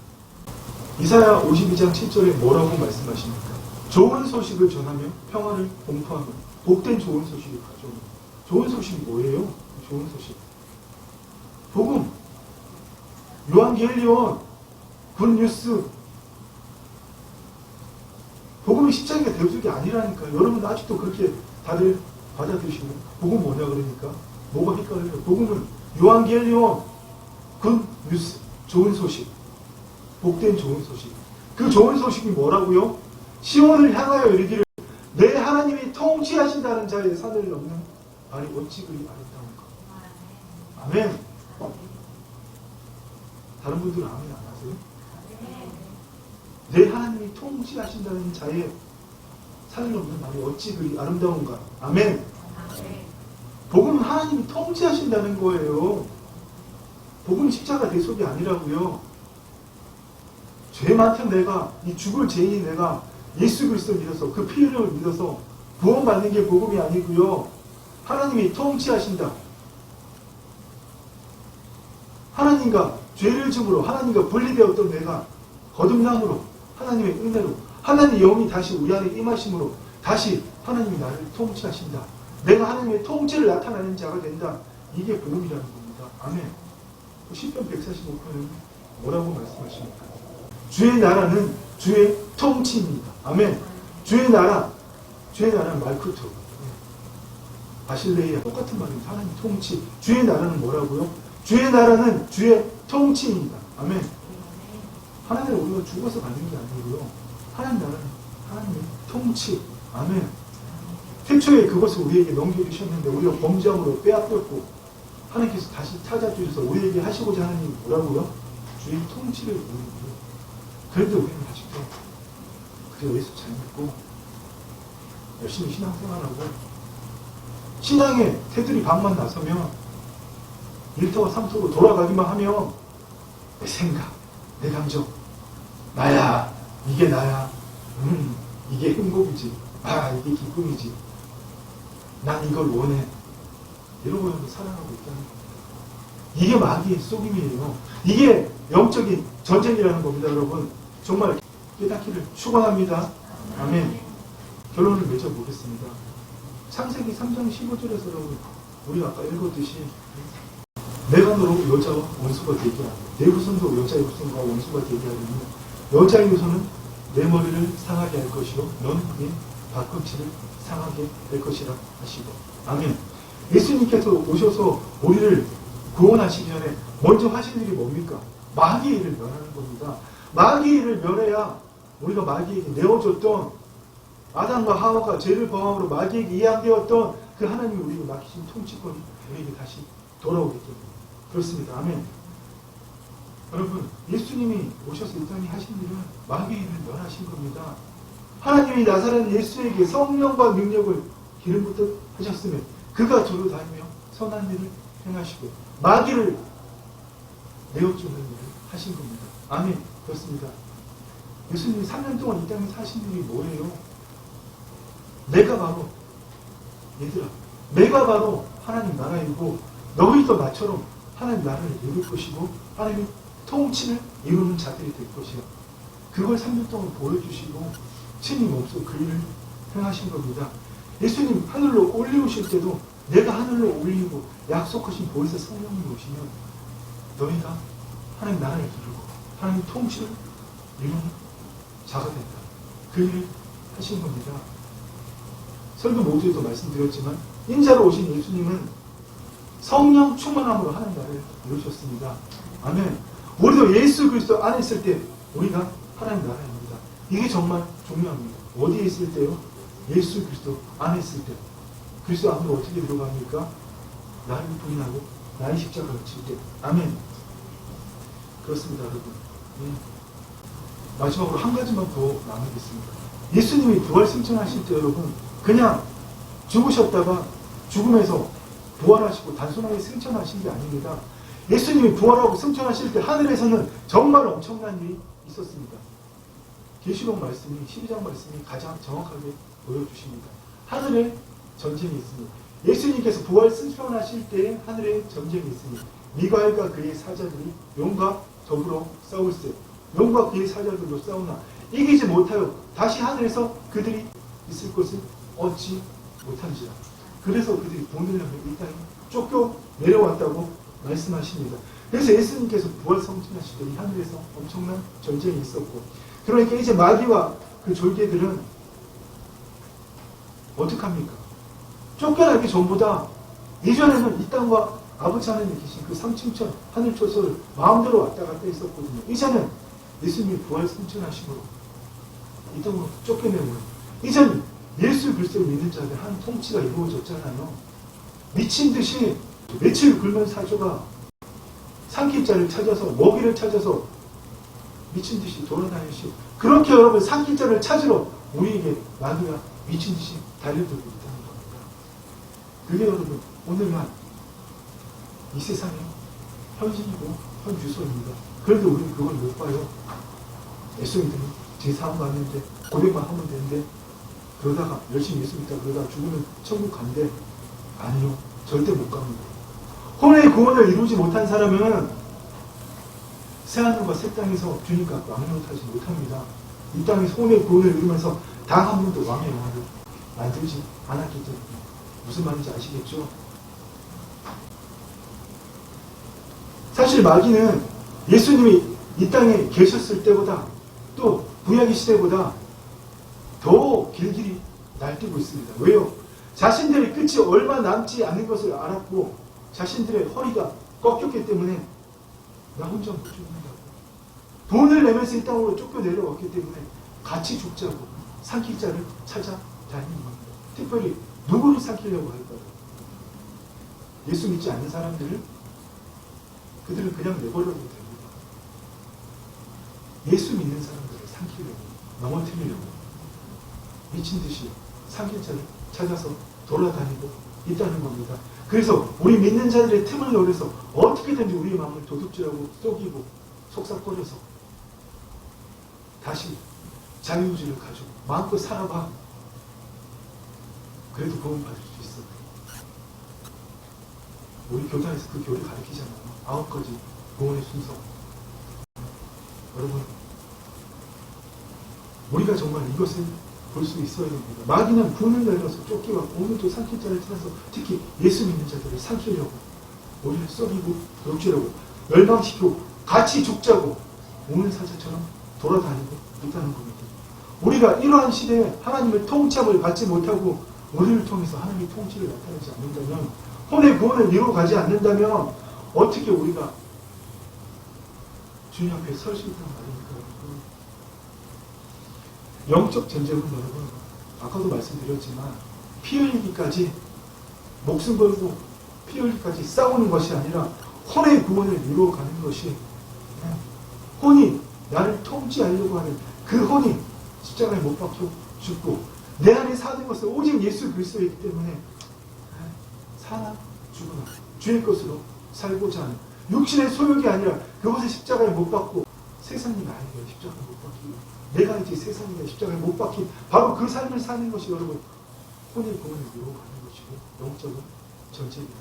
Speaker 2: 이사야 52장 7절에 뭐라고 말씀하십니까? 좋은 소식을 전하며 평화를 공포하며 복된 좋은 소식을 가져오는. 좋은 소식이 뭐예요? 좋은 소식. 복음, 요한계일리온, 굿뉴스. 복음이 십자가의 대속이 아니라니까요. 여러분 아직도 그렇게 다들 받아들이시고, 복음 뭐냐 그러니까 뭐가 헷갈려요? 복음은 요한계일리온, 굿뉴스, 좋은 소식, 복된 좋은 소식. 그 좋은 소식이 뭐라고요? 시온을 향하여 이르기를 내 하나님이 통치하신다는 자의 산을 넘는 발이 어찌 그리 아름다운가. 아멘. 다른 분들은 아멘 안 하세요? 내 하나님이 통치하신다는 자의 산을 넘는 발이 어찌 그리 아름다운가. 아멘. 복음은 하나님이 통치하신다는 거예요. 복음은 십자가 대속이 아니라고요. 죄 많던 내가, 이 죽을 죄인인 내가 예수 그리스도 믿어서 그 피 흘림을 믿어서 구원받는 게 복음이 아니고요. 하나님이 통치하신다. 하나님과 죄를 줌으로 하나님과 분리되었던 내가 거듭남으로 하나님의 은혜로 하나님의 영이 다시 우리 안에 임하심으로 다시 하나님이 나를 통치하신다. 내가 하나님의 통치를 나타내는 자가 된다. 이게 복음이라는 겁니다. 아멘. 시편 145편은 뭐라고 말씀하십니까? 주의 나라는 주의 통치입니다. 아멘. 주의 나라는 말쿠토. 바실레이아 똑같은 말입니다. 하나님 통치. 주의 나라는 뭐라고요? 주의 나라는 주의 통치입니다. 아멘. 하나님은 우리가 죽어서 받는 게 아니고요. 하나님 나라는 하나님의 통치. 아멘. 태초에 그것을 우리에게 넘겨주셨는데 우리가 범죄함으로 빼앗겼고 하나님께서 다시 찾아주셔서 우리에게 하시고자 하는 일이 뭐라고요? 주의 통치를 우리에게. 그런데 우리는 아직도 그저 예수 잘 믿고 열심히 신앙생활하고 신앙의 테두리 밖만 나서면 1터와 3터로 돌아가기만 하면 내 생각, 내 감정, 나야, 이게 나야, 이게 행복이지, 이게 기쁨이지, 난 이걸 원해, 이러고 살아가고 있다는 겁니다. 이게 마귀의 속임이에요. 이게 영적인 전쟁이라는 겁니다, 여러분. 정말 깨닫기를 축원합니다. 아멘. 결론을 맺어보겠습니다. 창세기 3장 15절에서 우리가 아까 읽었듯이 내가 너로 여자와 원수가 되게 하고 내 후손도 여자의 후손과 원수가 되게 하려면 여자의 후손은 내 머리를 상하게 할 것이요 너는 그의 발꿈치를 상하게 할 것이라 하시고 아멘. 예수님께서 오셔서 우리를 구원하시기 전에 먼저 하신 일이 뭡니까? 마귀의 일을 멸하는 겁니다. 마귀의 일을 멸해야 우리가 마귀에게 내어줬던 아담과 하와가 죄를 범함으로 마귀에게 이양되었던 그 하나님이 우리에게 맡기신 통치권이 우리에게 다시 돌아오기 때문에 그렇습니다. 아멘. 여러분 예수님이 오셔서 이 땅에 하신 일은 마귀의 일을 멸하신 겁니다. 하나님이 나사렛 예수에게 성령과 능력을 기름 붓듯 하셨으면 그가 두루 다니며 선한 일을 행하시고 마귀를 내어주는 일을 하신 겁니다. 아멘. 그렇습니다. 예수님이 3년 동안 이 땅에 사신 일이 뭐예요? 내가 바로 얘들아 내가 바로 하나님 나라이고 너희도 나처럼 하나님 나라를 이룰 것이고 하나님의 통치를 이루는 자들이 될 것이야. 그걸 3년 동안 보여주시고 친히 몸소 그 일을 행하신 겁니다. 예수님 하늘로 올리우실 때도 내가 하늘로 올리고 약속하신 보혜사 성령님이 오시면 너희가 하나님 나라를 이루고 하나님 통치를 이루는 자가 된다. 그 일을 하신 겁니다. 설교 모두에도 말씀드렸지만 인자로 오신 예수님은 성령 충만함으로 하나님 나라를 이루셨습니다. 아멘. 우리도 예수 그리스도 안에 있을 때 우리가 하나님 나라입니다. 이게 정말 중요합니다. 어디에 있을 때요? 예수 그리스도 안에 있을 때. 그리스도 안으로 어떻게 들어갑니까? 나를 부인하고 나의 십자가를 질 때. 아멘. 그렇습니다, 여러분. 마지막으로 한 가지만 더 나누겠습니다. 예수님이 부활 승천하실 때 여러분 그냥 죽으셨다가 죽음에서 부활하시고 단순하게 승천하신 게 아닙니다. 예수님이 부활하고 승천하실 때 하늘에서는 정말 엄청난 일이 있었습니다. 계시록 말씀이 12장 말씀이 가장 정확하게 보여주십니다. 하늘에 전쟁이 있습니다. 예수님께서 부활 승천하실 때 하늘에 전쟁이 있습니다. 미가엘과 그의 사자들이 용과 더불어 싸울세 용과 그의 사자들도 싸우나 이기지 못하여 다시 하늘에서 그들이 있을 것을 얻지 못한지라. 그래서 그들이 본능을 이 땅에 쫓겨 내려왔다고 말씀하십니다. 그래서 예수님께서 부활 성천하실 때 이 하늘에서 엄청난 전쟁이 있었고 그러니까 이제 마귀와 그 졸개들은 어떡합니까? 쫓겨나기 전보다 이전에는 이 땅과 아버지 하나님이 계신 그 삼층천 하늘 초소를 마음대로 왔다 갔다 했었거든요. 이제는 예수님이 부활 승천하심으로 이 땅으로 쫓겨내고 이제는 예수 그리스도를 믿는 자들 한 통치가 이루어졌잖아요. 미친 듯이 며칠 굶은 사조가 삼킬 자를 찾아서 먹이를 찾아서 미친 듯이 돌아다니시고 그렇게 여러분 삼킬 자를 찾으러 우리에게 마귀가 미친 듯이 달려들고 있다는 겁니다. 그게 여러분 오늘날 이 세상의 현실이고 현주소입니다. 그런데 우리는 그걸 못 봐요. 예수님들은 제사한 거 하는데 고백만 하면 되는데 그러다가 열심히 예수 믿다 그러다가 죽으면 천국 간대. 아니요. 절대 못 갑니다. 혼의 구원을 이루지 못한 사람은 새하늘과 새 땅에서 주님과 왕노릇하지 못합니다. 이 땅에서 혼의 구원을 이루면서 단 한 번도 왕의 영화를 만들지 않았기 때문에 무슨 말인지 아시겠죠? 사실 마귀는 예수님이 이 땅에 계셨을 때보다 또 구약의 시대보다 더 길길이 날뛰고 있습니다. 왜요? 자신들의 끝이 얼마 남지 않은 것을 알았고 자신들의 허리가 꺾였기 때문에 나 혼자 못 죽는다고 돈을 내면서 이 땅으로 쫓겨 내려왔기 때문에 같이 죽자고 삼킬 자를 찾아다니는 겁니다. 특별히 누구를 삼키려고 할까요? 예수 믿지 않는 사람들을 그들을 그냥 내버려도 됩니다. 예수 믿는 사람들을 삼키려고 넘어뜨리려고 미친 듯이 삼킬 자를 찾아서 돌아다니고 있다는 겁니다. 그래서 우리 믿는 자들의 틈을 노려서 어떻게든지 우리의 마음을 도둑질하고 속이고 속삭거려서 다시 자유의지를 가지고 마음껏 살아봐. 그래도 구원 받을 수 있어. 우리 교단에서 그 교를 가르치잖아요. 9가지 구원의 순서. 여러분 우리가 정말 이것을 볼 수 있어야 됩니다. 마귀는 분을 내려서 쫓기고 오늘도 삼킬 자를 찾아서 특히 예수 믿는 자들을 삼키려고 우리를 썩이고 욕죄라고 멸망시키고 같이 죽자고 오는 사자처럼 돌아다니고 있다는 겁니다. 우리가 이러한 시대에 하나님의 통치함을 받지 못하고 우리를 통해서 하나님의 통치를 나타내지 않는다면, 혼의 구원을 이루어가지 않는다면 어떻게 우리가 주님 앞에 설 수 있다는 말입니까? 영적 전쟁은 여러분, 아까도 말씀드렸지만 피 흘리기까지, 목숨 걸고 피 흘리기까지 싸우는 것이 아니라 혼의 구원을 이루어가는 것이, 혼이 나를 통치하려고 하는 그 혼이 십자가에 못 박혀 죽고 내 안에 사는 것은 오직 예수 그리스도이기 때문에 사나 죽으나 주의 것으로 살고자 하는 육신의 소욕이 아니라 그것을 십자가에 못 박고, 세상이 나에게 십자가에 못 박히고 내가 이제 세상에 십자가에 못 박힌 바로 그 삶을 사는 것이 여러분 혼의 구원을 이루어가는 것이고 영적인 전쟁입니다.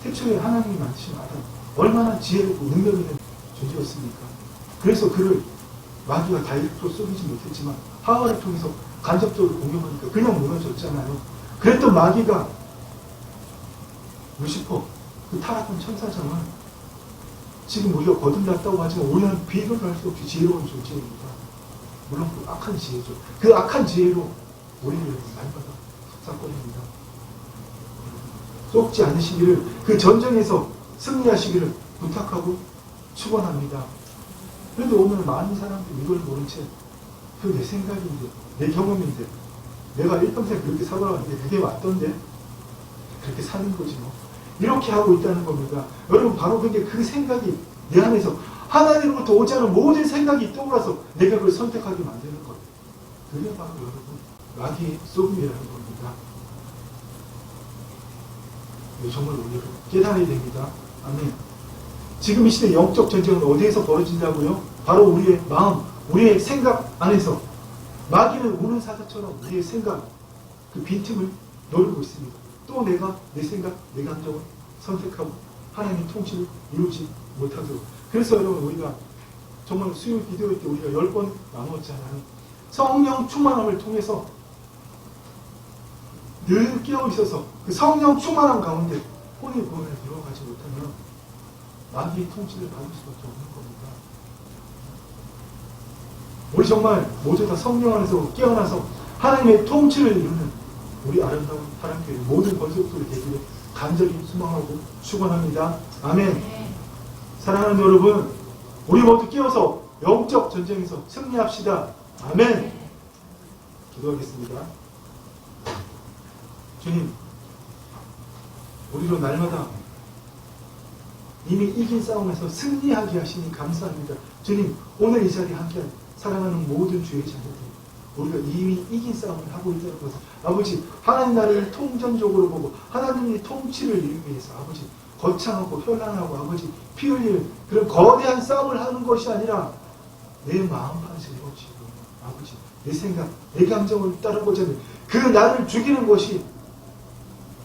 Speaker 2: 태초에 하나님이 만드신 아담, 얼마나 지혜롭고 능력 있는 존재였습니까? 그래서 그를 마귀가 다이렉트로 쏘이지 못했지만 하와를 통해서 간접적으로 공격하니까 그냥 무너졌잖아요. 그랬던 마귀가 루시퍼, 그 타락한 천사장은 지금 우리가 거듭났다고 하지만 우리는 비교를 할 수 없이 지혜로운 존재입니다. 물론 그 악한 지혜죠. 그 악한 지혜로 우리를 날마다 속삭거립니다. 쏟지 않으시기를, 그 전쟁에서 승리하시기를 부탁하고 축원합니다. 그런데 오늘 많은 사람들이 이걸 모른 채 그 내 생각인데, 내 경험인데, 내가 일평생 그렇게 살아왔는데 그게 왔던데 그렇게 사는 거지 뭐. 이렇게 하고 있다는 겁니다. 여러분, 바로 그게 그 생각이 내 안에서 하나님으로부터 오지 않은 모든 생각이 떠올라서 내가 그걸 선택하게 만드는 거예요. 그게 바로 여러분 마귀의 속임이라는 겁니다. 정말 우리가 깨달아야 됩니다. 아멘. 지금 이 시대 영적 전쟁은 어디에서 벌어진다고요? 바로 우리의 마음, 우리의 생각 안에서. 마귀는 우는 사자처럼 우리의 생각, 그 빈틈을 노리고 있습니다. 또 내가 내 생각, 내 감정을 선택하고 하나님의 통치를 이루지 못하도록. 그래서 여러분, 우리가 정말 수요 기도회 때 우리가 10번 나누었잖아요. 성령 충만함을 통해서 늘 깨어 있어서 그 성령 충만함 가운데 혼의 구원을 이루어가지 못하면 마귀의 통치를 받을 수밖에 없는 겁니다. 우리 정말 모두 다 성령 안에서 깨어나서 하나님의 통치를 이루는 우리 아름다운 사랑교회 모든 권속들이 되기를 간절히 소망하고 축원합니다. 아멘. 사랑하는 여러분, 우리 모두 깨어서 영적 전쟁에서 승리합시다. 아멘. 기도하겠습니다. 주님, 우리로 날마다 이미 이긴 싸움에서 승리하게 하시니 감사합니다. 주님, 오늘 이 자리에 함께한 사랑하는 모든 주의 자녀들, 우리가 이미 이긴 싸움을 하고 있다는 것을 아버지, 하나님 나라를 통전적으로 보고 하나님의 통치를 이루기 위해서 아버지, 거창하고 현란하고 아버지, 피 흘리는 그런 거대한 싸움을 하는 것이 아니라 내 마음 반을 이루어지고 아버지, 내 생각, 내 감정을 따르고자 하는 그 나를 죽이는 것이,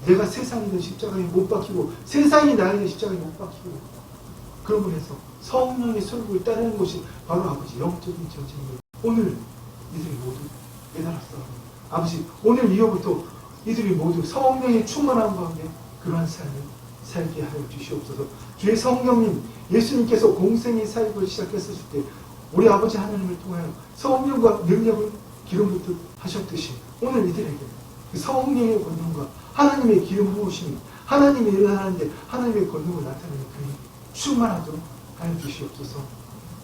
Speaker 2: 내가 세상이든 십자가에 못 박히고 세상이 나에게 십자가에 못 박히고, 그런 면에서 성령의 설국을 따르는 것이 바로 아버지 영적인 전쟁입니다. 오늘 이들이 모두 깨달았어. 아버지, 오늘 이후부터 이들이 모두 성령의 충만함 가운데 그러한 삶을 살게 하여 주시옵소서. 주의 성령님, 예수님께서 공생의 사역을 시작했을 때 우리 아버지 하나님을 통하여 성령과 능력을 기름부터 하셨듯이 오늘 이들에게 그 성령의 권능과 하나님의 기름 부으심이 하나님의 일을 하는데 하나님의 권능을 나타내는 그 충만하도록 하여 주시옵소서.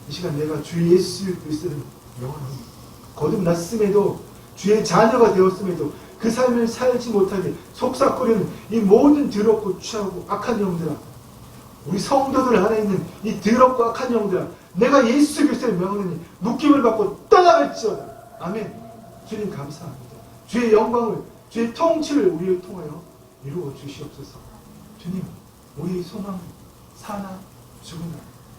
Speaker 2: 이 시간 내가 주 예수 그리스도를 영원히 거듭났음에도 주의 자녀가 되었음에도 그 삶을 살지 못하게 속삭거리는 이 모든 더럽고 취하고 악한 영들아, 우리 성도들 안에 있는 이 더럽고 악한 영들아, 내가 예수 그리스도의 명하니 묶임을 받고 떠나갈지어다. 아멘. 주님 감사합니다. 주의 영광을, 주의 통치를 우리를 통하여 이루어 주시옵소서. 주님, 우리의 소망은 사나 죽으나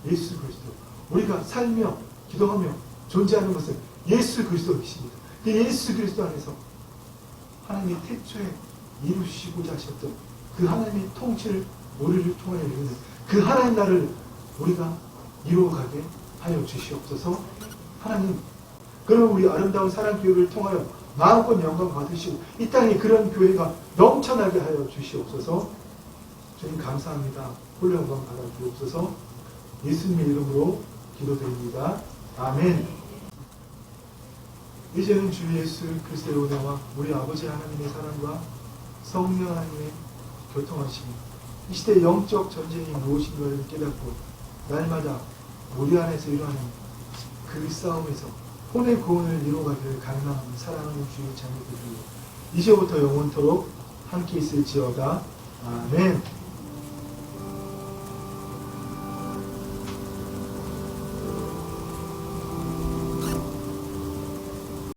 Speaker 2: 예수 그리스도. 우리가 살며 기도하며 존재하는 것은 예수 그리스도이십니다. 그 예수 그리스도 안에서 하나님의 태초에 이루시고자 하셨던 그 하나님의 통치를 우리를 통하여 이루는 그 하나님 나라를 우리가 이루어가게 하여 주시옵소서. 하나님, 그럼 우리 아름다운 사랑교회를 통하여 마음껏 영광 받으시고 이 땅에 그런 교회가 넘쳐나게 하여 주시옵소서. 주님 감사합니다. 홀로 영광 받아 주옵소서. 예수님의 이름으로 기도드립니다. 아멘. 이제는 주 예수 그리스도의 은혜와 우리 아버지 하나님의 사랑과 성령 하나님의 교통하심이 이 시대의 영적 전쟁이 무엇인가를 깨닫고 날마다 우리 안에서 일어나는 그 싸움에서 혼의 구원을 이루어가기를 간구하는 사랑하는 주의 자녀들이 이제부터 영원토록 함께 있을지어다. 아멘.